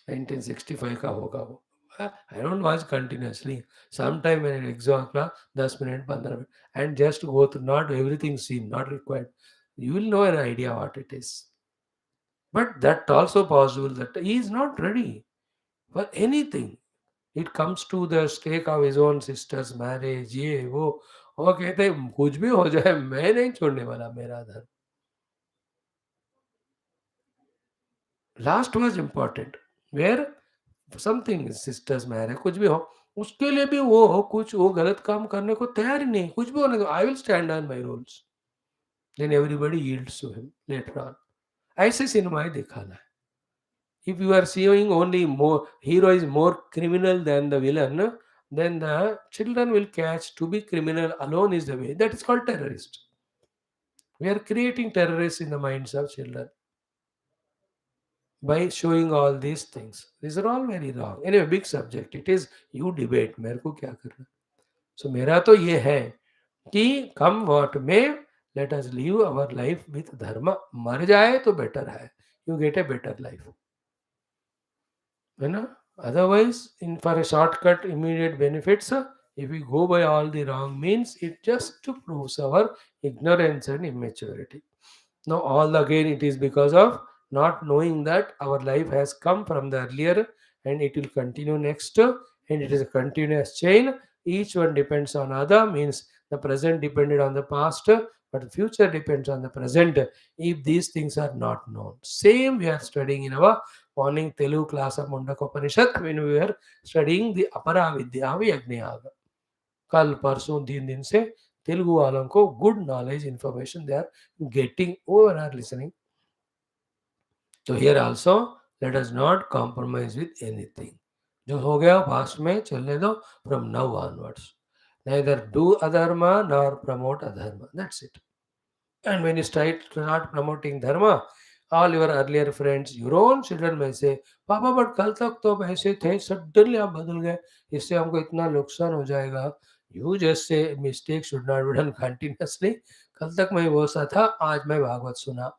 1965 का होगा वो. I don't watch continuously. Sometime when it exhaust 10 minutes, 15 minutes, and just go through, not everything seen, not required. You will know an idea what it is. But that also possible that he is not ready for anything. It comes to the stake of his own sister's marriage, ये वो कहते हैं कुछ भी हो जाए मैं नहीं छोड़ने वाला मेरा धर्म. Last was important, where something sisters marriage कुछ भी हो, उसके लिए भी वो कुछ वो गलत काम करने को तैयार ही नहीं, कुछ भी होने दो, I will stand on my rules. Then everybody yields to him later on. ऐसे सिनेमा दिखाना है. If you are seeing only more hero is more criminal than the villain, then the children will catch to be criminal alone is the way. That is called terrorist. We are creating terrorists in the minds of children by showing all these things. These are all very wrong. Anyway, big subject. It is you debate. मेरे को क्या करना. So मेरा तो ये है कि come what may, let us live our life with dharma. मर जाए तो better है. You get a better life. You know? Otherwise, for a shortcut, immediate benefits, if we go by all the wrong means, it just proves our ignorance and immaturity. Now, all again, it is because of not knowing that our life has come from the earlier and it will continue next, and it is a continuous chain. Each one depends on other, means the present depended on the past, but the future depends on the present if these things are not known. Same we are studying in our morning Telugu class of Mundaka Upanishad when we were studying the Aparavidya Yagnayaga. कल परसों 3 दिन से तेलुगु वालों को good knowledge information they are getting over are listening. तो here also let us not compromise with anything. जो हो गया पास्ट में चलने दो. From now onwards neither do adharma nor promote adharma. That's it. And when you start promoting dharma, all your earlier friends, your own children may say, पापा but कल तक तो हम ऐसे थे, सडनली आप बदल गए, इससे हमको इतना नुकसान हो जाएगा. You just say mistake should not be done continuously. कल तक मैं वो सा था, आज मैं भागवत सुना.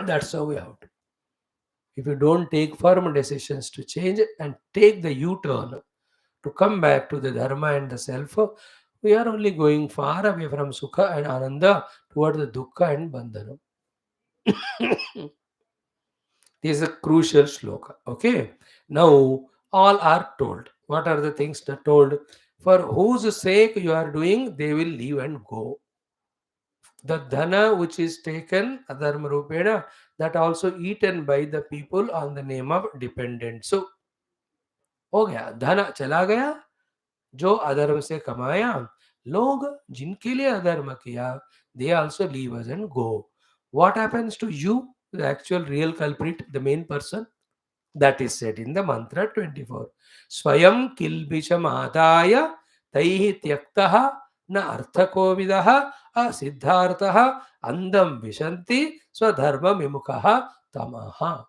That's how we have to. If you don't take firm decisions to change and take the U-turn to come back to the dharma and the self, we are only going far away from sukha and ananda toward the dukkha and bandhana. This is a crucial shloka. Okay. Now, all are told. What are the things that told? For whose sake you are doing, they will leave and go. The dhana which is taken, adharma rupena, that also eaten by the people on the name of dependent. So, हो गया धन चला गया जो अधर्म से कमाया. लोग जिनके लिए अधर्म किया, they also leave us and go. What happens to you, the actual real culprit, the main person? That is said in the mantra 24. Swayam kilbisham adaya taihi tyaktaha na arthako vidaha asiddhartaha andam vishanti swadharma vimukaha tamaha.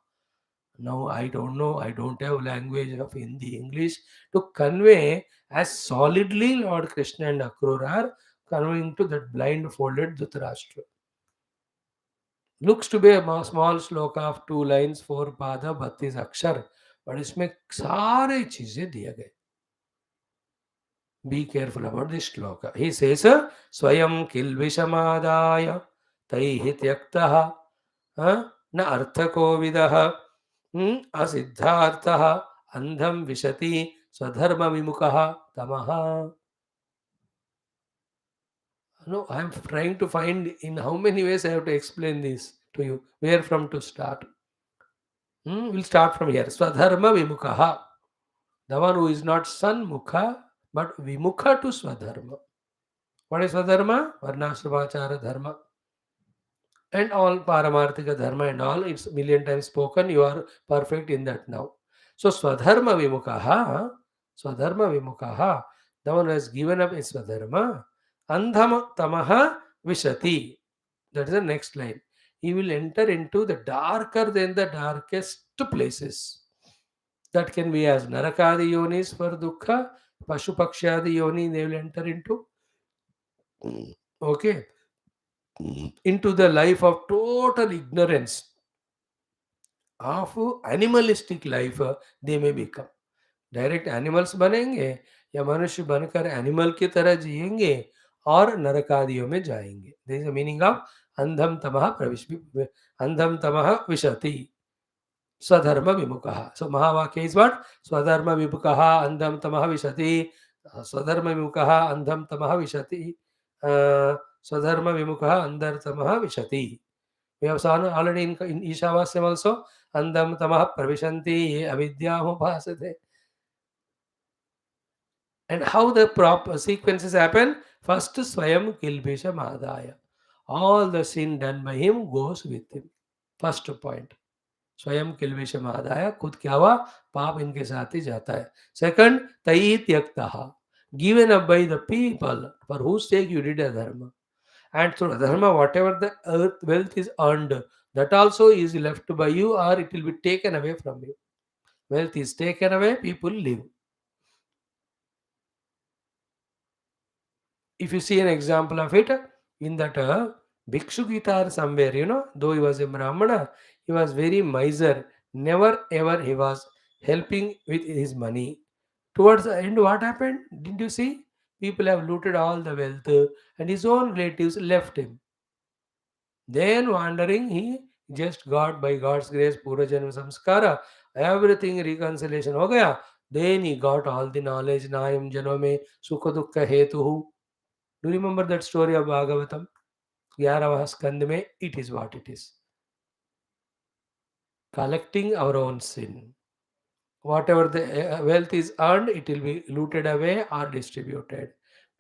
Now I don't know, I don't have language of Hindi, English to convey as solidly Lord Krishna and Akrura are conveying to that blindfolded Dhritarashtra. Looks to be a small sloka of 2 lines, 4 pada, 32 अक्षर, but इसमें सारे चीजें दिए गए. Be careful about this shloka. He says, Swayam kilvishamadaya taihi tyaktaha na arthako vidaha asiddhartaha Andham vishati swadharma vimukaha tamaha. No, I am trying to find in how many ways I have to explain this to you. Where from to start? We'll start from here. Swadharma vimukaha. The one who is not sanmukha, but vimukha to swadharma. What is swadharma? Varnashramachara dharma. And all paramarthika dharma and all, it's million times spoken. You are perfect in that now. So swadharma vimukaha, the one who has given up his swadharma, andham tamaha vishati. That is the next line. He will enter into the darker than the darkest places. That can be as narakadi yonis for dukkha, pashupakshyadi yoni they will enter into. Okay. Into the life of total ignorance of animalistic life they may become. Direct animals बनेंगे या मनुष्य बनकर animal की तरह जिएंगे और नरकादियों में जाएंगे. This is the meaning of अंधम तमः प्रविश अंधम तमः विशति स्वधर्म विमुखः. सो महावाक्य इज व्हाट? स्वधर्म विमुखः अंधम तमः विशति. स्वधर्म विमुखः अंधम तमः विशति. स्वधर्म विमुखः अंधर्तमः विशति. We have seen already in Ishavasyam also, andam tamah pravishanti ye avidyamupasate. And how the proper sequences happen? First, Swayam Kilbisha Madaya. All the sin done by him goes with him. First point. स्वयं किलविषम आदाय खुद क्या हुआ? पाप इनके साथ ही जाता है. सेकंड, तई त्यक्तः, given up by the people for whose sake you did adharma. And through adharma, whatever the earth wealth is earned, that also is left by you or it will be taken away from you. Wealth is taken away, people live. If you see an example of it, in that Bhikshu Gita or somewhere, though he was a Brahmana, he was very miser. Never ever he was helping with his money. Towards the end, what happened? Didn't you see? People have looted all the wealth and his own relatives left him. Then wandering, he just got by God's grace, Pura Janma Samskara, everything reconciliation ho gaya. Then he got all the knowledge, Nayam Janome, Sukha Dukha Hetuhu. Do you remember that story of Bhagavatam? 11th Skandha mein, it is what it is. Collecting our own sin. Whatever the wealth is earned, it will be looted away or distributed.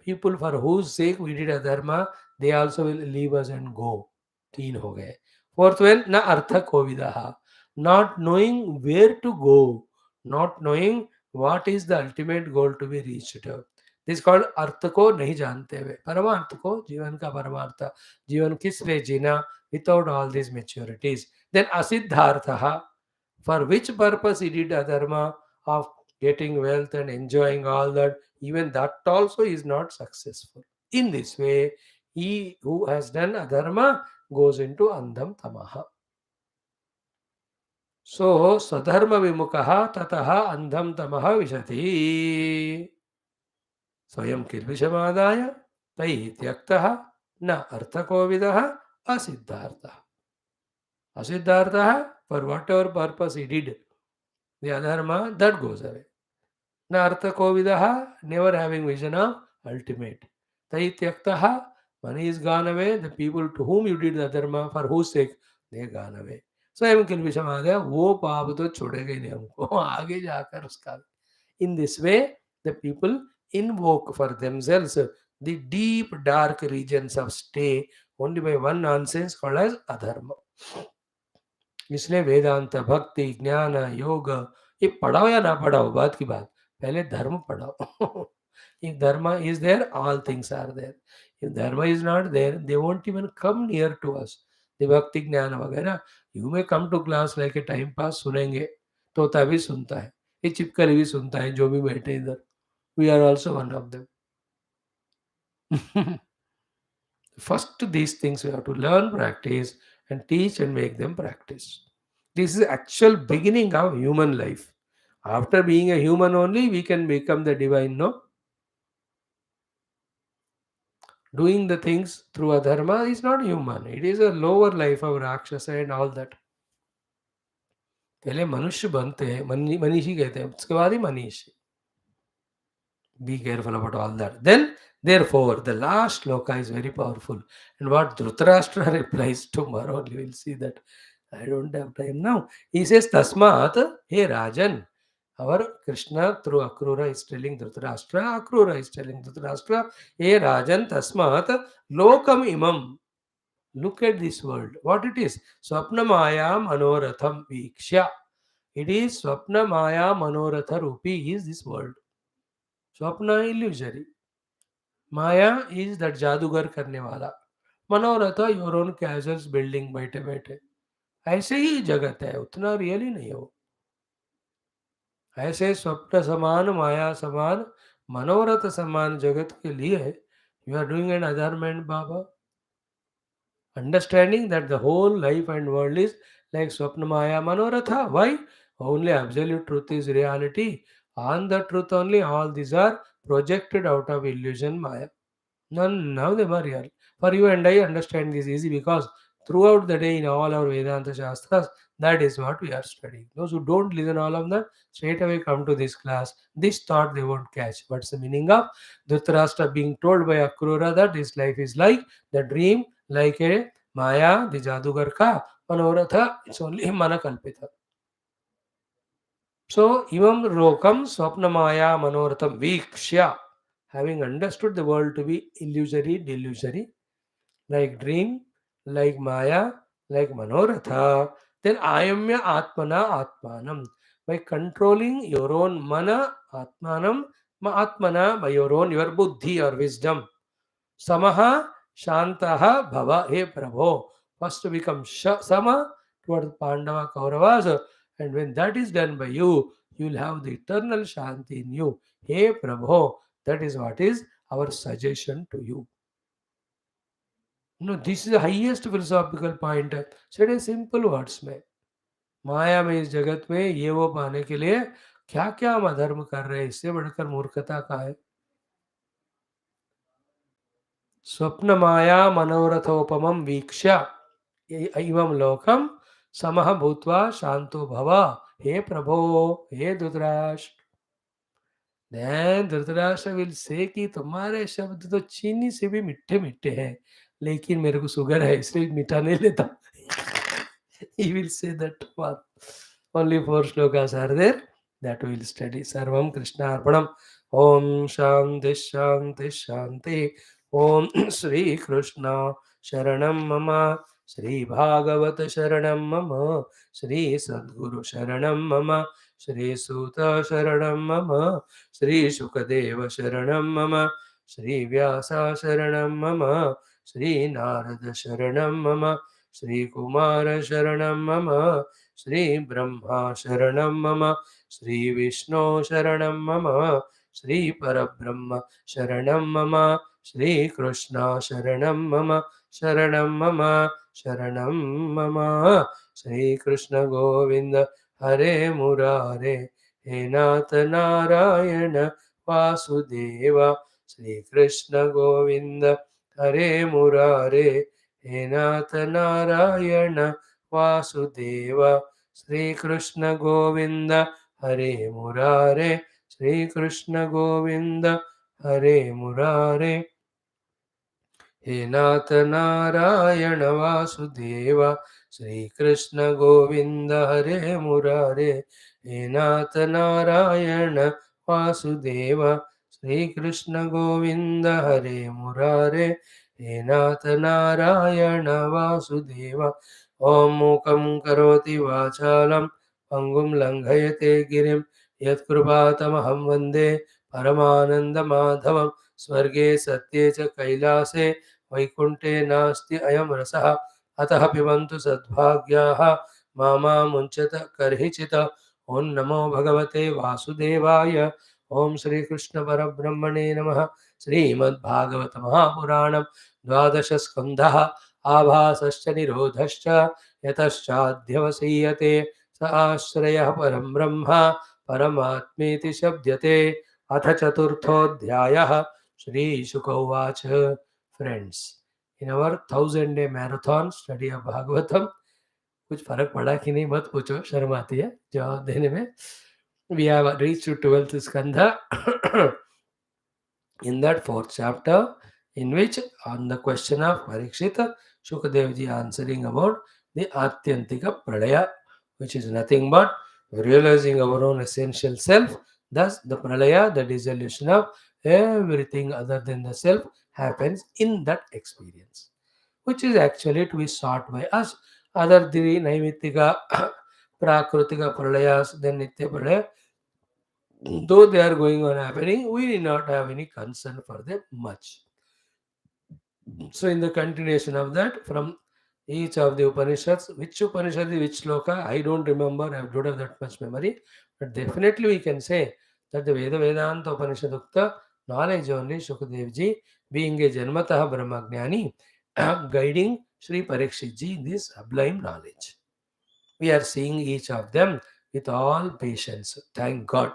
People for whose sake we did a dharma, they also will leave us and go. Teen ho gaye. Fourth one, na artha kovidaha. Not knowing where to go, not knowing what is the ultimate goal to be reached. This called अर्थ को नहीं जानते हुए, परमार्थ को, जीवन का परमार्थ, जीवन किस लिए जीना, without all this maturities. Then असिद्धार्थ, for which purpose he did adharma of getting wealth and enjoying all that, even that also is not successful. In this way, he who has done adharma goes into andham tamaha. So, swadharma vimukaha tataha andham tamaha vishati. स्वयं किल्बिषमादाय तैः त्यक्तः न अर्थकोविदः असिद्धार्थः. Asiddhartha, for whatever purpose he did, the adharma, that goes away. Na artha kovidaha, never having vision of ultimate. Tai tyaktaha, money is gone away, the people to whom you did the adharma, for whose sake, they gone away. स्वयं किल विषम आ गया, वो पाप तो छोड़ेगा ही नहीं हमको, आगे जाकर उसका. In this way, the people invoke for themselves the deep dark regions of stay only by one nonsense called as adharma. इसलिए वेदांत, भक्ति, ज्ञान, योग, ये पढ़ाओ या ना पढ़ाओ बात की बात, पहले धर्म पढ़ाओ. If dharma is there, all things are there. If dharma is not there, they won't even come near to us. The भक्ति ज्ञान वगैरह, you may come to class like a time pass, सुनेंगे, तोता भी सुनता है, ये चिपकली भी सुनता है, जो भी बैठे इधर. We are also one of them. First, these things we have to learn, practice, and teach and make them practice. This is the actual beginning of human life. After being a human only, we can become the divine, no? Doing the things through adharma is not human. It is a lower life of Rakshasa and all that. पहले मनुष्य बनते हैं, मनीषी कहते हैं, उसके बाद ही मनीषी. Be careful about all that. Then, therefore, the last shloka is very powerful. And what Dhritarashtra replies tomorrow, you will see that. I don't have time now. He says, Tasmat, hey Rajan. Our Krishna through Akrura is telling Dhritarashtra, Akrura is telling Dhritarashtra, hey Rajan, Tasmat, Lokam imam. Look at this world. What it is? Swapna Maya Manoratham Vikshya. It is Swapna Maya Manoratha Rupi is this world. Swapna illusory. Maya is that जादूगर करने वाला. मनोरथ your own कैजल्स building बैठे बैठे. ऐसे ही जगत है, उतना रियली नहीं हो. ऐसे स्वप्न समान माया समान मनोरथ समान जगत के लिए you are doing an adornment baba. Understanding that the whole life and world is like Swapna Maya Manoratha. Why? Only absolute truth is reality. On the truth only, all these are projected out of illusion Maya. None of them are real. For you and I understand this easy because throughout the day in all our Vedanta Shastras, that is what we are studying. Those who don't listen all of them, straight away come to this class. This thought they won't catch. What's the meaning of Dhritarashtra being told by Akrura that his life is like the dream, like a Maya, the Jadugar ka, Manoratha, it's only Manakalpita. So, Imam Rokam Swapna Maya Manoratham Vikshya, having understood the world to be illusory, delusory, like dream, like Maya, like Manoratha, then Ayamya Atmana Atmanam. By controlling your own Mana Atmanam, Atmana, by your buddhi or wisdom. Samaha Shantaha Bhava, He Prabho. First to become Sama towards Pandava Kauravas, and when that is done by you, you will have the eternal Shanti in you. He Prabho, that is what is our suggestion to you. No, this is the highest philosophical point. Said in simple words में माया में इस जगत में ये वो पाने के लिए क्या क्या हम अधर्म कर रहे हैं, इससे बढ़कर मूर्खता का है. स्वप्न माया मनोरथोपमम वीक्ष्य इमं लोकम समः भूत्वा शांतो भव. हे प्रभो, हे Dhritarashtra. Then Dhritarashtra will say कि तुम्हारे शब्द तो चीनी से भी मीठे मीठे हैं, लेकिन मेरे को शुगर है इसलिए मीठा नहीं लेता. He will say that one. Only 4 shlokas are there that we will study. Sarvam Krishna Arpanam. Om Shanti Shanti Shanti. Om Shri Krishna Sharanam Mama. Shri Bhagavat Sharanam Mama. Shri Sadguru Sharanam Mama. Shri Suta Sharanam Mama. Shri Shukadeva Sharanam Mama. Shri Vyasa Sharanam Mama. Shri Narada Sharanam Mama. Shri Kumara Sharanam Mama. Shri Brahma Sharanam Mama. Shri Vishnu Sharanam Mama. Shri Parabrahma Sharanam Mama. Shri Krishna Sharanam Mama. Sharanam Mama. Sharanam Mama. Shri Krishna Govinda Hare Murare. He Nath Narayana Vasudeva. Shri Krishna Govinda Hare Murare. हे नाथ नारायण वासुदेव. श्री कृष्ण गोविंद हरे मुरारे. श्री कृष्ण गोविंद हरे मुरारे. हे नाथ नारायण वासुदेव. श्री कृष्ण गोविंद हरे मुरारे. हे नाथ नारायण वासुदेव. श्री कृष्ण गोविंद हरे मुरारे. हे नाथ नारायण वासुदेव. ओम मूकं करोति वाचालं पंगुं लंघयते गिरिं यत्कृपातमहं वन्दे परमानन्दमाधवं. स्वर्गे सत्ये च कैलासे वैकुण्ठे नास्ति अयं रसः. अतः पिबन्तु सद्भाग्याः मा मुञ्चत कर्हिचित्. ओं नमो भगवते वासुदेवाय. ओं श्री कृष्ण परब्रह्मणे नमः. श्रीमद्भागवत महापुराणं द्वादश स्कन्धः आभासश्च निरोधश्च यतश्चाध्यवसीयते स आश्रयः परं ब्रह्म परमात्मेति शब्दते. अथ चतुर्थोऽध्यायः. Shri Shuka Uvacha. Friends, in our 1000-day marathon study of Bhagavatam, कुछ फर्क पड़ा कि नहीं मत पूछो, शर्म आती है जवाब देने में. We have reached to 12th skandha. In that fourth chapter, in which on the question of Parikshit, Shukadeva ji answering about the Atyanthika Pralaya, which is nothing but realizing our own essential self. Thus, the Pralaya, the dissolution of everything other than the self, happens in that experience, which is actually to be sought by us. Other three Naimittika, Prakrutika Pralayas, then Nitya Pralaya, though they are going on happening, we need not have any concern for them much. So, in the continuation of that, from each of the Upanishads, which Upanishad, which sloka, I don't remember, I don't have that much memory, but definitely we can say that the Vedanta Upanishadukta knowledge only Shukadev ji, being a Janmataha Brahmagnani, guiding Sri Parikshit ji this sublime knowledge. We are seeing each of them with all patience. Thank God.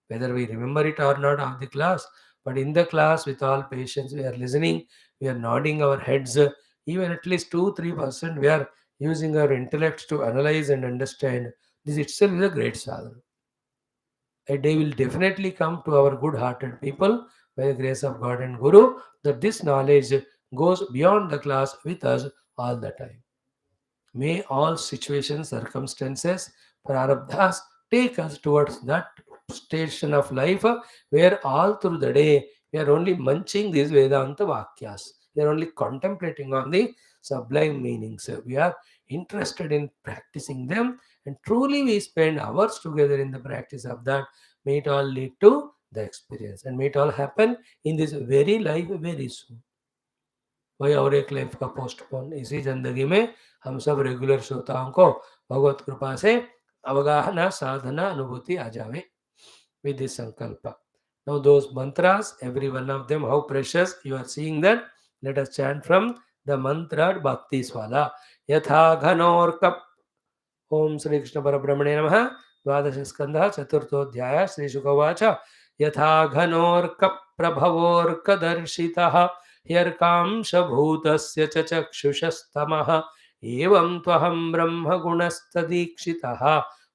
Whether we remember it or not of the class, but in the class with all patience we are listening, we are nodding our heads, even at least 2-3% we are using our intellect to analyze and understand. This itself is a great sadhana. A day will definitely come to our good hearted people by the grace of God and Guru that this knowledge goes beyond the class with us all the time. May all situations, circumstances, prarabdhas take us towards that station of life where all through the day we are only munching these Vedanta Vakyas. We are only contemplating on the sublime meanings. We are interested in practicing them, and truly we spend hours together in the practice of that. May it all lead to the experience, and may it all happen in this very life very soon. वही और एक life का postpone. इसी जिंदगी में हम सब regular श्रोताओं को भगवत कृपा से अवगाहना साधना अनुभूति आ जावे with this sankalpa. Now those mantras, every one of them, how precious you are seeing that. Let us chant from the mantra Bhakti Swala. Yatha Ghanorka. ओम श्री कृष्ण परब्रह्मणे नमः. द्वादश स्कंध चतुर्थोऽध्याय. श्री शुकवाच. यथा घनोर्क प्रभवोर्कदर्शितः ह्यर्कांशभूतस्य च चक्षुषस्तमः एवं त्वहं ब्रह्मगुणस्तदीक्षितः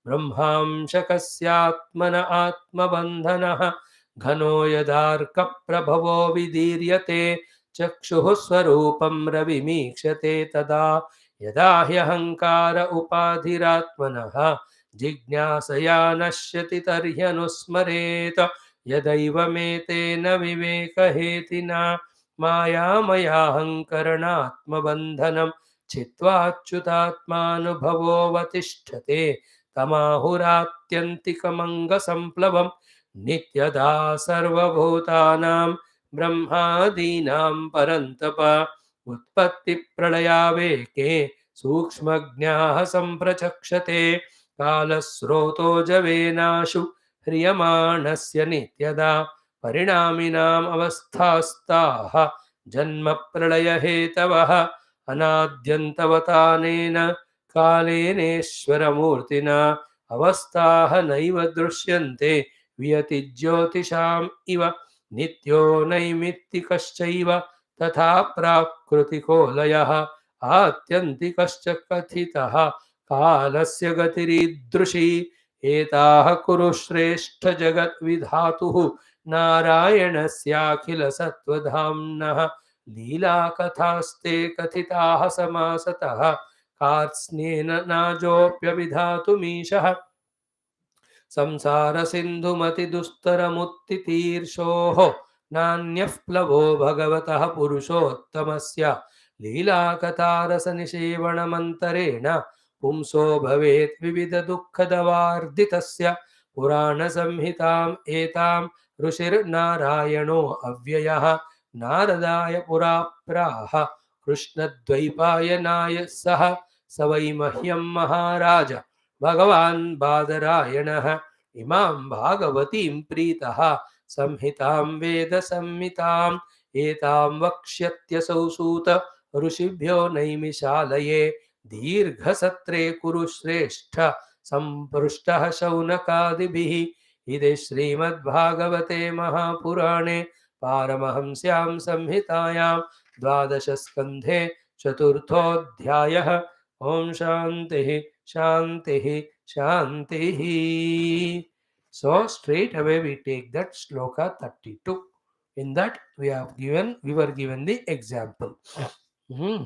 ब्रह्मांशकस्यात्मन आत्मबन्धनः घनो यदार्कप्रभवो विदीर्यते चक्षुः स्वरूपं रविमीक्षते तदा यदा ह्यहङ्कार उपाधिरात्मनः जिज्ञासया नश्यति तर्ह्यनुस्मरेत यदैवमेतेन विवेकहेतिना मायामयाहङ्करणात्मबन्धनं छित्त्वाच्युतात्मानुभवोऽवतिष्ठते तमाहुरात्यन्तिकमङ्गसम्प्लवं नित्यदा सर्वभूतानां ब्रह्मादीनां परन्तप उत्पत्तिप्रलयावेके सूक्ष्मज्ञाः सम्प्रचक्षते कालस्रोतो जवेनाशु ह्रियमाणस्य नित्यदा परिणामिनाम् अवस्थास्ताः जन्मप्रलयहेतवः अनाद्यन्तवतानेन कालेनेश्वरमूर्तिना अवस्थाः नैव दृश्यन्ते वियतिज्योतिषाम् इव नित्यो नैमित्तिकश्चैव तथा प्राकृतिको लयः आत्यन्तिकश्च कथितः कालस्य गतिरीदृशी एताः कुरु श्रेष्ठ जगद्विधातुः नारायणस्याखिलसत्त्वधाम्नः लीलाकथास्ते कथिताः समासतः कार्त्स्नेन नाजोऽप्यभिधातुमीशः संसारसिन्धुमतिदुस्तरमुत्तितीर्षोः नान्यः प्लवो भगवतः पुरुषोत्तमस्य लीलाकथारसनिषेवणमन्तरेण पुंसो भवेत् विविधदुःखदवार्दितस्य पुराणसंहिताम् एतां ऋषिर्नारायणो अव्ययः नारदाय पुरा प्राह कृष्णद्वैपायनाय सह स वै मह्यं महाराज भगवान् बादरायणः इमां भागवतीं प्रीतः संहितां वेद संहिताम् एतां वक्ष्यत्यसौ सूत ऋषिभ्यो नैमिषालये दीर्घसत्रे कुरु श्रेष्ठ सम्पृष्टः शौनकादिभिः. इति श्रीमद्भागवते महापुराणे पारमहंस्यां संहितायां द्वादशस्कन्धे चतुर्थोऽध्यायः. Om Shanti, Shanti, Shanti. So straight away we take that sloka 32. In that we were given the example. Hmm.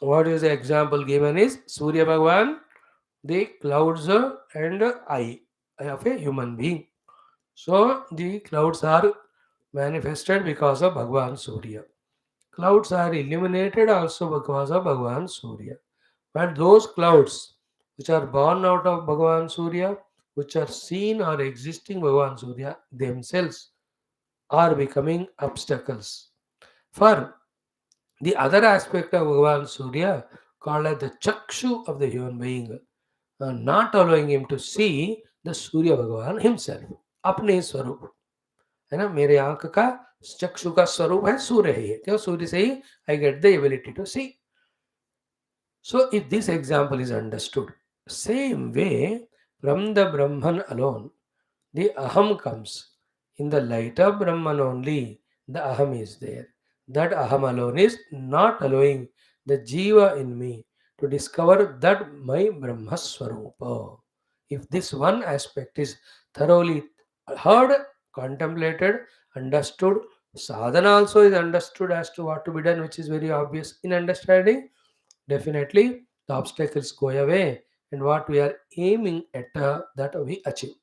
What is the example given is Surya Bhagavan, the clouds and eye of a human being. So the clouds are manifested because of Bhagavan Surya. Clouds are illuminated also because of Bhagavan Surya. But those clouds which are born out of Bhagavan Surya, which are seen or existing Bhagavan Surya themselves are becoming obstacles for the other aspect of Bhagavan Surya called as the Chakshu of the human being, not allowing him to see the Surya Bhagavan himself, अपने स्वरूप है ना. मेरे आंख का चक्षु का स्वरूप है सूर्य ही है, क्यों सूर्य से ही I get the ability to see. So if this example is understood, same way from the Brahman alone, the Aham comes. In the light of Brahman only, the Aham is there. That Aham alone is not allowing the Jiva in me to discover that my Brahma Swarupa. If this one aspect is thoroughly heard, contemplated, understood, sadhana also is understood as to what to be done, which is very obvious in understanding, definitely the obstacles go away and what we are aiming at that we achieve.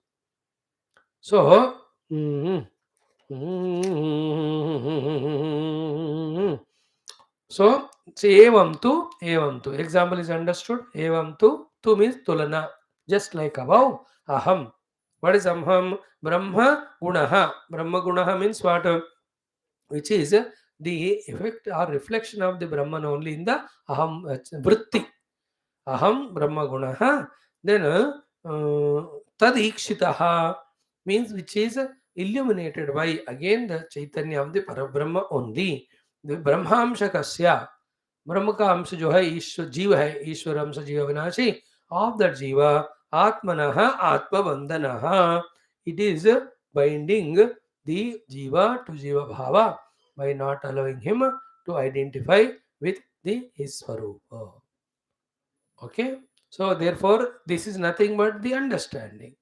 So, mhm, mhm. So, see, evam tu. Example is understood. Evam tu means tulana. Just like above, aham. What is aham? Brahma gunaha. Brahma gunaha means what? Which is the effect or reflection of the Brahman only in the aham vritti. Aham Brahma Gunaha. Then Tadikshitaha means which is illuminated by again the Chaitanya of the Parabrahma only. The Brahmamsha Kasya. ब्रह्म का अंश जो है ईश्वर जीव है, ईश्वर अंश जीव विनाशी of that jiva atmanah atmavandanah. It is binding the jiva to jiva bhava by not allowing him to identify with the his swarupa. Okay, so therefore this is nothing but the understanding,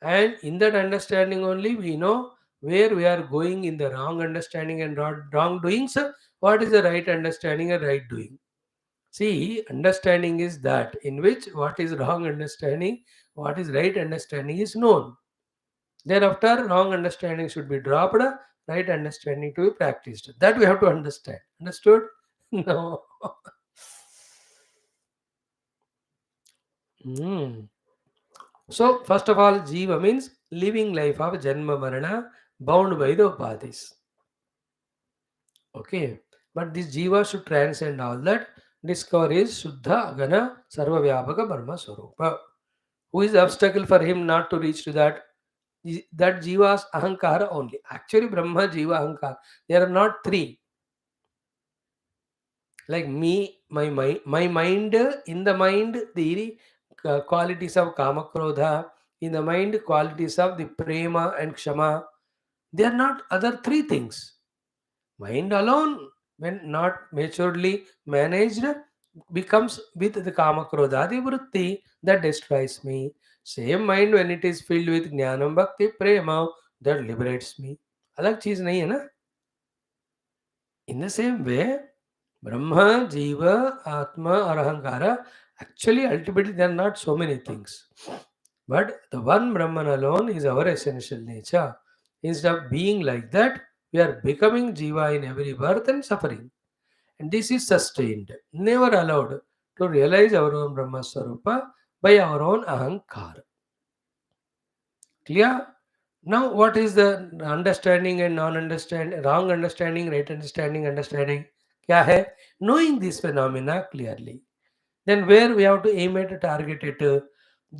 and in that understanding only we know where we are going in the wrong understanding and wrong doings, what is the right understanding and right doing. See, understanding is that in which what is wrong understanding, what is right understanding is known. Thereafter, wrong understanding should be dropped, right understanding to be practiced. That we have to understand. Understood? No. Hmm. So, first of all, Jiva means living life of Janma Marana bound by the Upadhis. Okay. But this Jiva should transcend all that. Discover is Shuddha Agana Sarva Vyapaka Brahma Swarupa. Who is the obstacle for him not to reach to that? That Jiva's Ahankara only. Actually, Brahma, Jiva, Ahankara. There are not three. Like me, my mind, in the mind, the qualities of Kama Krodha, in the mind, qualities of the Prema and Kshama. They are not other three things. Mind alone, when not maturely managed, becomes with the Kama Krodhadi Vritti that destroys me. Same mind when it is filled with Jnanam Bhakti Prema that liberates me. अलग चीज नहीं है ना. In the same way, Brahma, Jiva, Atma or Ahankara, actually ultimately there are not so many things. But the one Brahman alone is our essential nature. Instead of being like that, we are becoming Jiva in every birth and suffering. And this is sustained, never allowed to realize our own Brahma Swarupa by our own Ahankara. Clear? Now, what is the understanding and non-understanding, wrong understanding, right understanding, understanding? क्या है? Knowing these phenomena clearly. Then where we have to aim at, target it,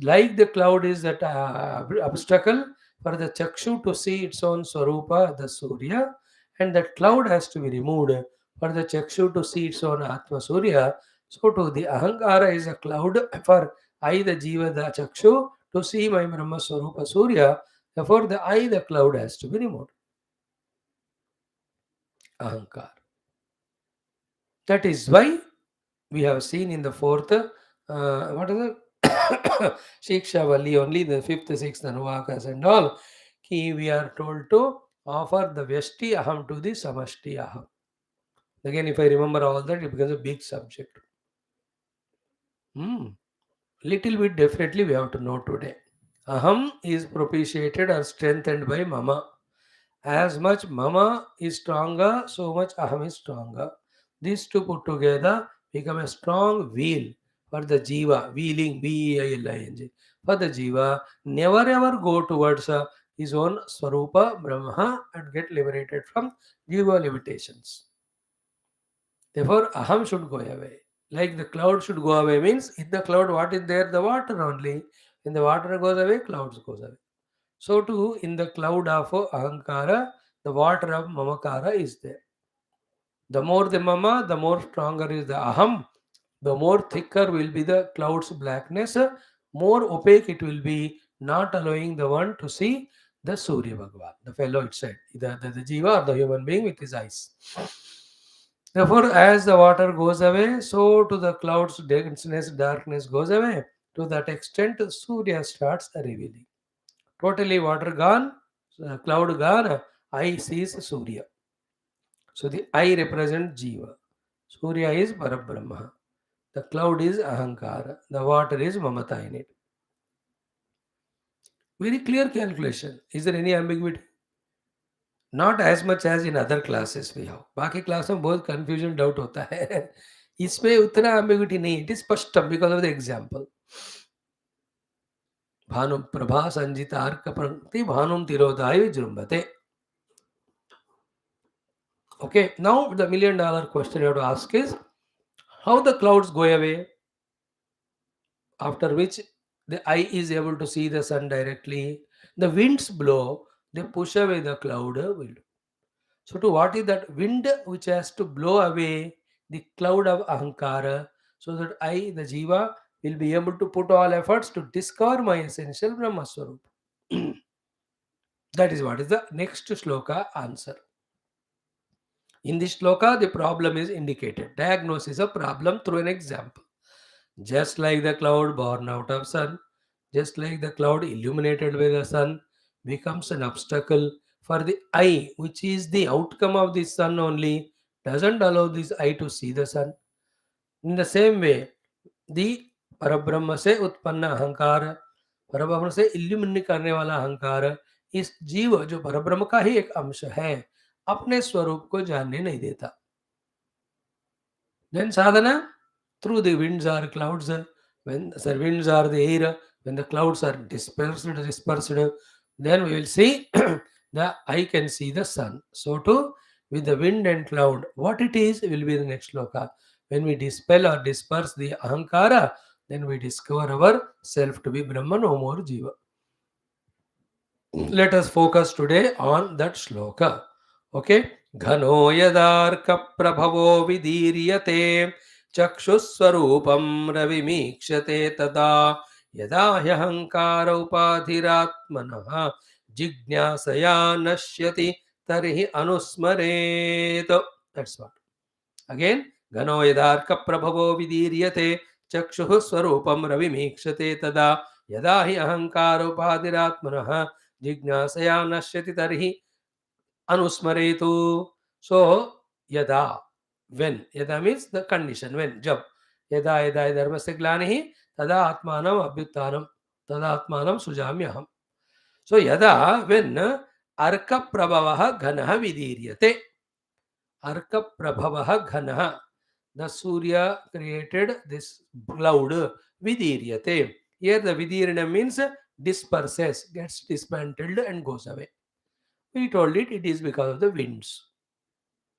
like the cloud is that obstacle for the chakshu to see its own swarupa, the surya, and that cloud has to be removed for the chakshu to see its own atma surya. So to the ahankara is a cloud for I the jiva the chakshu to see my brahma swarupa surya. Therefore the I the cloud has to be removed. Ahankar. That is why We have seen in the fourth, what is it? Shiksha Vali, only the fifth, sixth, Anuvakas and all. We are told to offer the Vyashti Aham to the Samashti Aham. Again, if I remember all that, it becomes a big subject. Hmm. Little bit definitely we have to know today. Aham is propitiated or strengthened by Mama. As much Mama is stronger, so much Aham is stronger. These two put together become a strong wheel for the Jiva, wheeling, Veiling. For the Jiva, never ever go towards his own Swarupa, Brahma, and get liberated from Jiva limitations. Therefore, Aham should go away. Like the cloud should go away means in the cloud, what is there? The water only. When the water goes away, clouds goes away. So too, in the cloud of Ahankara, the water of Mamakara is there. The more the Mama, the more stronger is the Aham. The more thicker will be the cloud's blackness, more opaque it will be, not allowing the one to see the Surya Bhagavan, the fellow itself, the Jiva or the human being with his eyes. Therefore, as the water goes away, so to the clouds denseness, darkness goes away. To that extent, Surya starts revealing. Totally water gone, cloud gone, eye sees Surya. So the eye represents Jiva. Surya is Parabrahma. The cloud is Ahankara. The water is Mamata in it. Very clear calculation. Is there any ambiguity? Not as much as in other classes we have. बाकी class में बहुत confusion doubt होता है. इसमें उतना ambiguity नहीं. It is स्पष्टम because of the example. Bhanu Prabha Sanjita अर्क पंक्ति भानुम तिरोधाय विजृंभते. Okay, now the $1,000,000 question you have to ask is how the clouds go away, after which the eye is able to see the sun directly. The winds blow, they push away the cloud wind. So, to what is that wind which has to blow away the cloud of Ahankara, so that I, the Jiva, will be able to put all efforts to discover my essential Brahma Swarup. That is what is the next shloka answer. In this shloka, the problem is indicated. Diagnosis of problem through an example. Just like the cloud born out of sun, just like the cloud illuminated by the sun becomes an obstacle for the eye, which is the outcome of the sun only, doesn't allow this eye to see the sun. In the same way, the परब्रह्म से उत्पन्न अहंकार, परब्रह्म से illuminate करने वाला अहंकार, इस जीव जो परब्रह्म का ही एक अंश है, अपने स्वरूप को जानने नहीं देता. Then sadhana, through the winds or clouds, when the winds are the air, when the clouds are dispersed, then we will see the eye can see the sun. So too, with the wind and cloud, what it is will be the next shloka. When we dispel or disperse the ahankara, then we discover our self to be Brahman, no more Jiva. Let us focus today on that shloka. Okay. घनो यदार्क प्रभवो विदीर्यते चक्षुस्वरूपं रविमीक्षते तदा यदा ह्यहंकार उपाधिरात्मनः जिज्ञासया नश्यति तर्हि अनुस्मरेत्. That's what. Again, घनो यदार्क प्रभवो विदीर्यते चक्षुः स्वरूपं रविमीक्षते तदा यदा हि अहंकार उपाधिरात्मनः जिज्ञासया नश्यति तर्हि Anusmaretu. So, yada, when. Yada means the condition, when, jab. Yada yada dharmasya glanihi, tada atmanam abhyuttanam, tada atmanam sujamyaham. So, yada, when, arka prabhavaha ghanaha vidiryate. Arka prabhavaha ghanaha. The Surya created this cloud, vidiryate. Here the vidirana means disperses, gets dismantled and goes away. We told it is because of the winds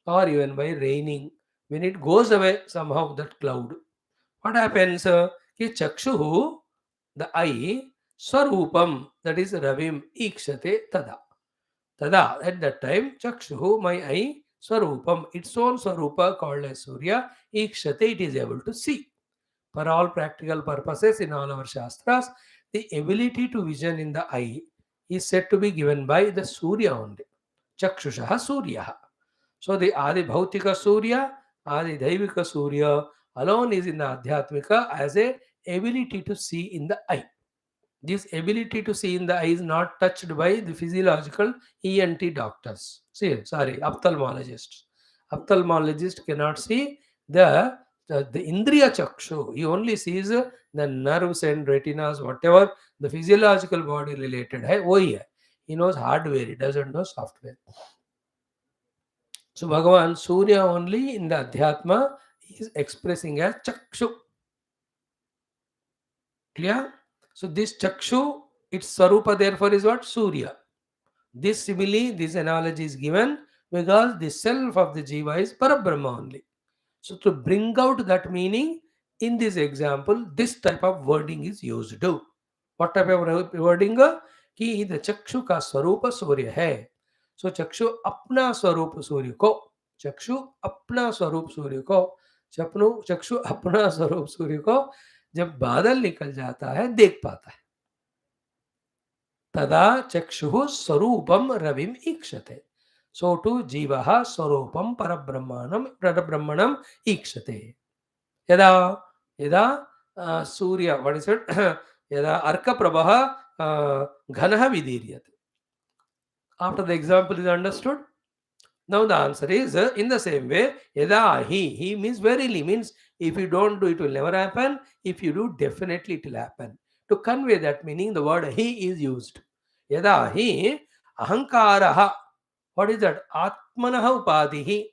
or even by raining. When it goes away, somehow that cloud. What happens? Ki chakshuhu, the eye, swarupam, that is ravim, ikshate tada. Tada, at that time, chakshuhu, my eye, swarupam, its own swarupa called as Surya, ikshate, it is able to see. For all practical purposes in all our Shastras, the ability to vision in the eye is said to be given by the Surya only. Chakshushaha Surya. So the Adi Bhautika Surya, Adi Daivika Surya Alone is in the Adhyatmika as a ability to see in the eye. This ability to see in the eye is not touched by the physiological ENT doctors. See, sorry, ophthalmologists. Ophthalmologist cannot see the Indriya Chakshu. He only sees the nerves and retinas, whatever the physiological body related. Hai, wohi hai. He knows hardware, he doesn't know software. So Bhagavan Surya only in the Adhyatma is expressing as Chakshu. Clear? So this Chakshu, its Sarupa therefore is what? Surya. This simile, this analogy is given because the self of the Jiva is Parabrahma only. So to bring out that meaning, in this example, this type of wording is used. What type of wording? कि the चक्षु का स्वरूप सूर्य है. So चक्षु अपना स्वरूप सूर्य को, चक्षु अपना स्वरूप सूर्य को, चक्षु अपना स्वरूप सूर्य को जब बादल निकल जाता है देख पाता है. तदा चक्षुः स्वरूपम रविम ईक्षते. So to जीवः स्वरूपम परब्रह्मणम ईक्षते. यदा यदा सूर्य, what is it? यदा अर्कप्रभः घनः विदीर्यते. After the example is understood, now the answer is in the same way. Yada he means verily, means if you don't do it will never happen. If you do, definitely it will happen. To convey that meaning, the word he is used. Yada he ahankaraha. What is that? Atmanaha upadihi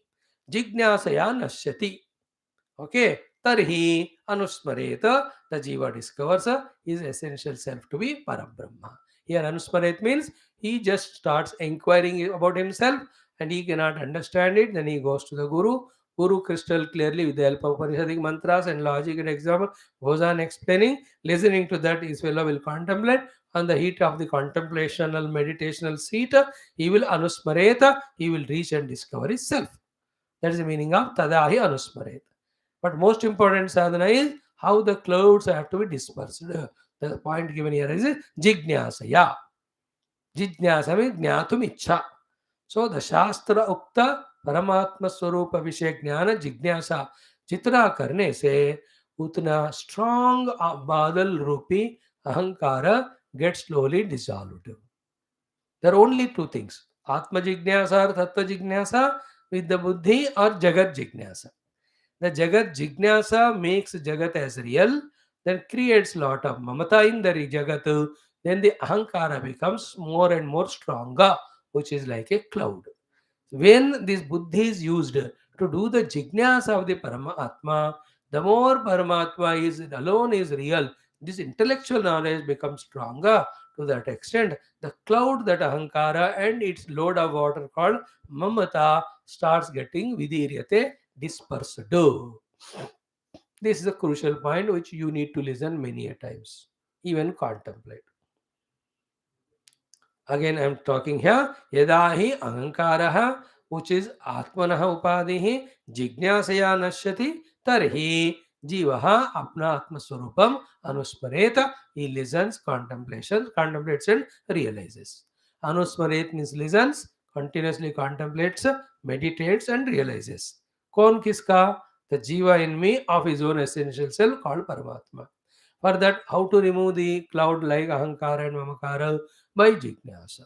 jignasaya nashyati. Okay, tarhi anusmareta. The jiva discovers his essential self to be Parabrahma. Here anusmaret means he just starts inquiring about himself and he cannot understand it. Then he goes to the Guru. Guru crystal clearly with the help of Parishadic mantras and logic and example goes on explaining. Listening to that, his fellow will contemplate. On the heat of the contemplational meditational seat, he will anusmareta. He will reach and discover his self. That is the meaning of tadahi anusmareta. But most important sadhana is how the clouds have to be dispersed. The point given here is jignasaya. Jignasa means jnatum ichha. So the Shastra Ukta Paramatma Swarupa Vishaya Jnana Jignasa Chitra Karne se utna strong Badal Rupi Ahankara gets slowly dissolved. There are only two things: Atma Jignasa or Tattva Jignasa with the Buddhi or Jagat Jignasa. The Jagat Jignasa makes Jagat as real, then creates lot of mamata in the Jagat, then the Ahankara becomes more and more stronger, which is like a cloud. When this buddhi is used to do the jignasa of the Paramatma, the more Paramatma is alone is real, this intellectual knowledge becomes stronger. To that extent, the cloud, that ahankara and its load of water called mamata, starts getting vidiryate, dispersed. This is a crucial point which you need to listen many a times, even contemplate. Again, I am talking here. Yadahi ahankaraha, which is atmanaha upadihi, jignasaya nashyati, tarhi jivaha apna atma swarupam anusmareta. He listens, contemplates and realizes. Anusmaret means listens, continuously contemplates, meditates and realizes. Kaun kiska? The jiva in me of his own essential self called Paramatma. For that, how to remove the cloud like ahankara and mamakara? By jignasa.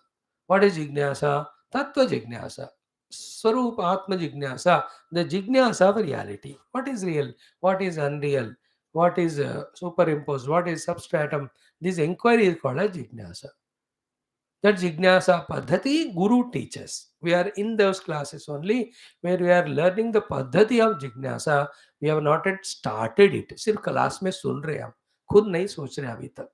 What is jignasa? Tattva jignasa. Swarup Atma jignasa. The jignasa of reality. What is real? What is unreal? What is superimposed? What is substratum? This inquiry is called as jignasa. That jignasa paddhati Guru teaches. We are in those classes only where we are learning the paddhati of jignasa. We have not yet started it. सिर्फ class में सुन रहे हैं हम, खुद नहीं सोच रहे अभी तक.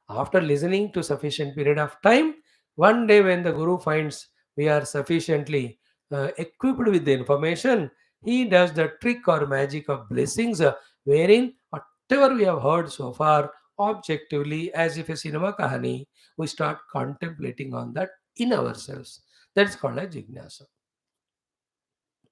After listening to sufficient period of time, one day when the Guru finds we are sufficiently equipped with the information, he does the trick or magic of blessings, wherein whatever we have heard so far, objectively, as if a cinema kahani, we start contemplating on that in ourselves. That's called a jignasa.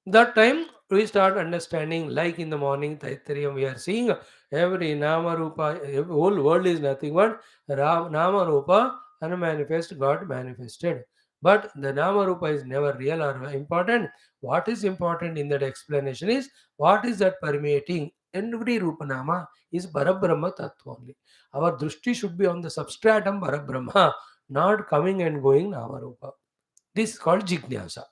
That time we start understanding, like in the morning Taittiriya we are seeing every Nama Rupa, whole world is nothing but Nama Rupa, unmanifest God manifested. But the Nama Rupa is never real or important. What is important in that explanation is what is that permeating Every Rupanama is Parabrahma Tattva only. Our Drushti should be on the substratum Parabrahma, not coming and going Namarupa. This is called Jignasa.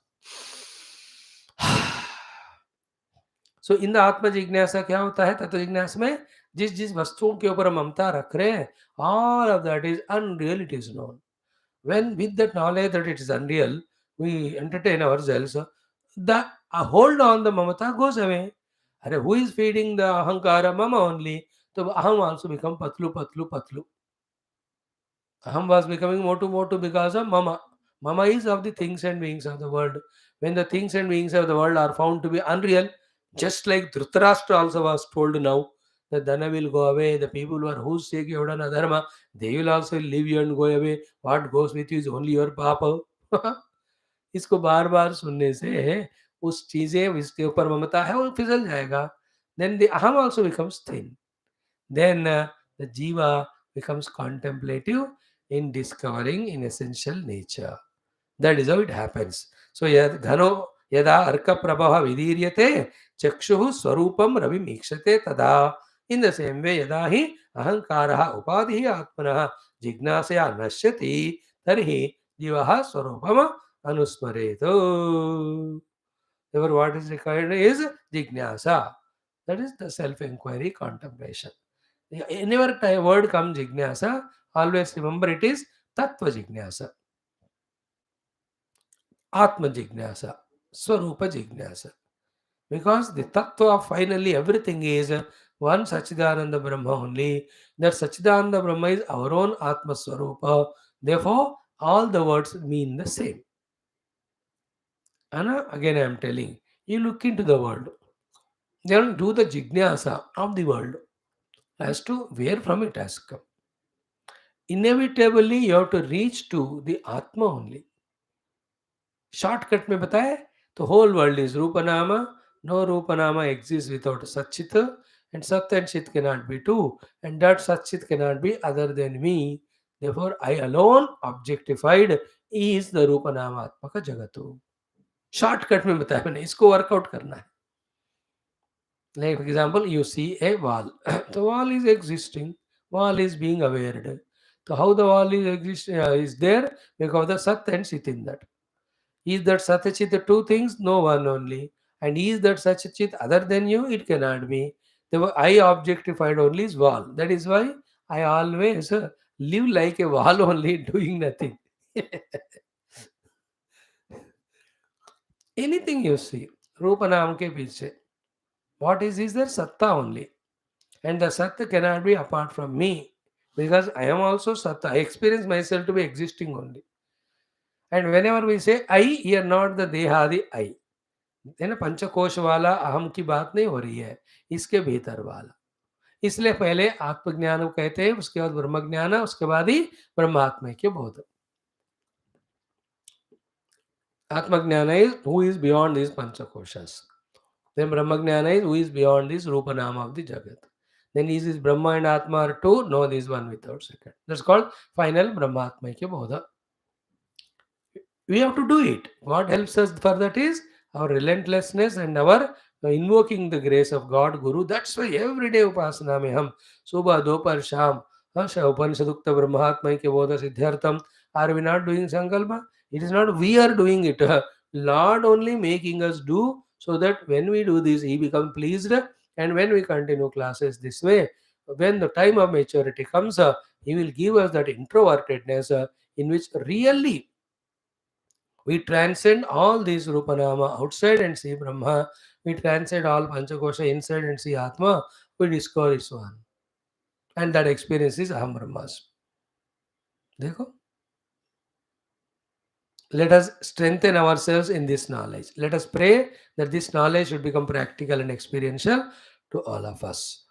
So in the आत्म जिज्ञासा क्या होता है? तत्व जिज्ञासा में जिस जिस वस्तुओं के ऊपर हम ममता रख रहे हैं, all of that is unreal, it is known. When with that knowledge that it is unreal, we entertain ourselves, the hold on the mamata goes away. Are who is feeding the ahankara? Mama only. So aham also become patlu, patlu, patlu. Aham was becoming motu, motu because of mama. Mama is of the things and beings of the world. When the things and beings of the world are found to be unreal, just like Dhrutarashtra also was told now, the Dana will go away, the people who are whose sake you have done adharma, they will also leave you and go away. What goes with you is only your papa. इसको बार बार सुनने से उस चीजें जिसके ऊपर ममता है वो फिसल जाएगा. Then the aham also becomes thin. Then the jiva becomes contemplative in discovering in essential nature. That is how it happens. So dhano yada arka prabhava vidiryate chakshuhu swarupam ravi mikshate tada. In the same way, yada hi ahankaraha upadhi atmanaha jignasya nashyati tarhi jivaha swarupam anusmareto. Therefore, what is required is jignasa. That is the self-inquiry contemplation. Whenever word comes jignasa, always remember it is tattva jignasa. Atma Jignasa, Swarupa Jignasa. Because the tattva of finally everything is one Sachidananda Brahma only. That Sachidananda Brahma is our own Atma Swarupa. Therefore, all the words mean the same. And again I am telling, you look into the world. Then do the Jignasa of the world as to where from it has come. Inevitably, you have to reach to the Atma only. Shortcut में बताए तो whole world is Rupanama. No Rupanama exists without Satchit, and Sat and Chit cannot be two, and that Satchit cannot be other than me. Therefore, I alone objectified is the Rupanama Atmaka Jagatu. Shortcut में बताया मैंने, इसको workout करना है. Like for example, you see a wall. The wall is existing. Wall is being aware. So how the wall is existing is there because of the Sat and Chit in that. Is that Satchit the two things? No, one only. And is that Satchit other than you? It cannot be. I objectified only is wall. That is why I always live like a wall only, doing nothing. Anything you see, Rupanam ke piche. What is there? Satta only. And the Satta cannot be apart from me. Because I am also Satta. I experience myself to be existing only. And whenever we say I, here not the Dehadi I. है ना, पंचकोश वाला अहम की बात नहीं हो रही है, इसके भीतर वाला. इसलिए पहले आत्मज्ञान को कहते हैं, उसके बाद ब्रह्म ज्ञान, उसके बाद ही ब्रह्मात्मा के बोध. आत्मज्ञान is who is beyond these panchakoshas. Then brahma jnana is who is beyond this rupa nama of the jagat. Then is this brahma and atma are two? No, this one without second. That's called final brahmatma ke bodha. We have to do it. What helps us for that is our relentlessness and our invoking the grace of God, Guru. That's why every day upasana mein hum subha dopar sham upanishadukta brahmatma ke bodha siddhartham. Are we not doing sankalpa? It is not we are doing it. Lord only making us do, so that when we do this, He becomes pleased. And when we continue classes this way, when the time of maturity comes, He will give us that introvertedness in which really we transcend all these Rupanama outside and see Brahma. We transcend all Panchakosha inside and see Atma. We discover this one. And that experience is Aham Brahmas. Dekho? Let us strengthen ourselves in this knowledge. Let us pray that this knowledge should become practical and experiential to all of us.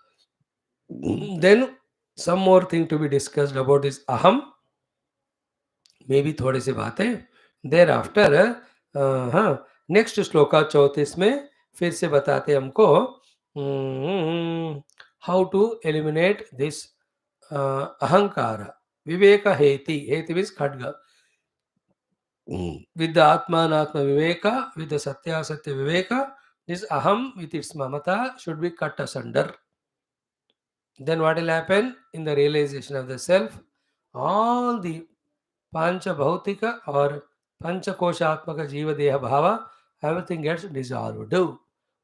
Then some more thing to be discussed about is Aham. Maybe थोड़े से बातें. Thereafter, हाँ, next shloka 34 में फिर से बताते हमको how to eliminate this अहंकार. विवेक हेति, हेति means Khadga. With the Atma and Atma Viveka, with the Satya Satya Viveka, This aham with its mamata should be cut asunder. Then what will happen in the realization of the self? All the Pancha Bhautika or Pancha Koshatmaka Jiva Deha Bhava, everything gets dissolved.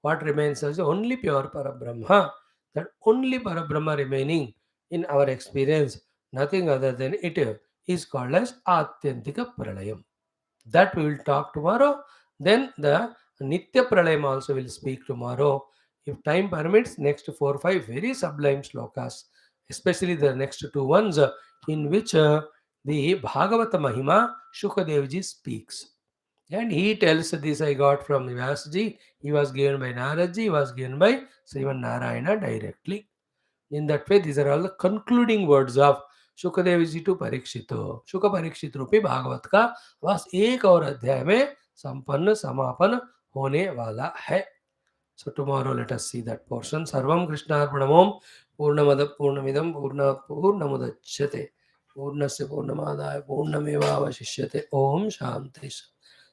What remains is only pure Parabrahma. That only Parabrahma remaining in our experience, nothing other than it is called as Atyanthika Pralayam. That we will talk tomorrow. Then the Nitya Pralayam also will speak tomorrow. If time permits, next 4 or 5 very sublime slokas, especially the next two ones, in which the Bhagavata Mahima Shukadevji speaks. And he tells this I got from Vyasa, he was given by Naraji, he was given by Sriman Narayana directly. In that way, these are all the concluding words of Shukdev ji to Parikshit Shuk Parikshit रूपी भागवत का बस एक और अध्याय में संपन्न समापन होने वाला है. So tomorrow let us see that portion. Sarvam Krishnarpanamom Purnamada Purnamidam Purnamudachyate Purnasya Purnamadaya Purnamevavashishyate Om Shanti.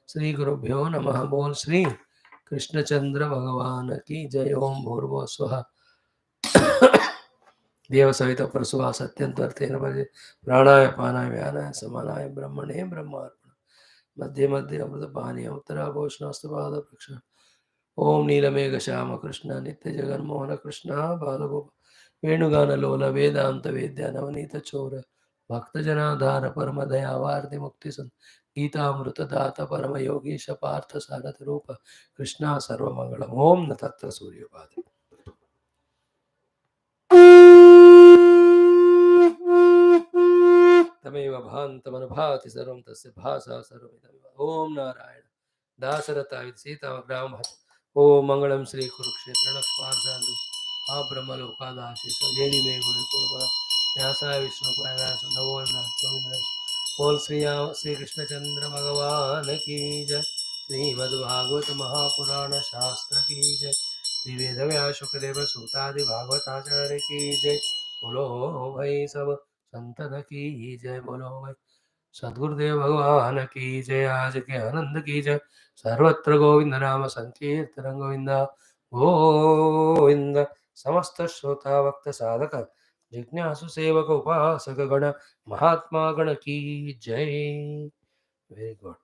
Sri Gurubhyo Namaha. Bol Sri Krishna Chandra Bhagavan ki Jai. Om Bhurva Swaha देव सहित परशुवा सत्यंतर्थेन परे प्राणाय पानाय व्यानाय समानाय ब्रह्मणे ब्रह्मार्पण मध्ये मध्ये अमृत पानी उत्तरा घोषणास्तपाद प्रक्ष ओम नीलमेघ श्याम कृष्ण नित्य जगन मोहन कृष्ण बालगोप वेणुगान लोल वेदांत वेद्या नवनीत चोर भक्त जनाधार परम दयावार्ति मुक्ति सन गीतामृत दाता परम योगीश पार्थ सारथ रूप कृष्णा सर्वमंगलम. ओम न तत्र सूर्योपाधि तमेव भान्तमनुभाति सर्वं तस्य भासा सर्वमिदं. ओम नारायण दासरथाविद सीता ग्राम. ओम मंगलम श्री कुरुक्षेत्र नक्षपार्थालु आ ब्रह्मलोकादाशीष येणि मे गुरुकुल व्यासाय विष्णु प्रयास नवो गोविंद. बोल श्री कृष्णचंद्र भगवान की जय. श्रीमद्भागवत महापुराण शास्त्र की जय. श्री वेद व्यास शुकदेव सूतादि भागवताचार्य की जय. बोलो भाई सब संतन की जय. बोलो भाई सदगुरुदेव भगवान की जय. आज के आनंद की जय. सर्वत्र गोविंद नाम संकीर्तन गोविंद गोविंद. समस्त श्रोता भक्त साधक जिज्ञासु सेवक उपासक गण महात्मा गण की जय. Very good.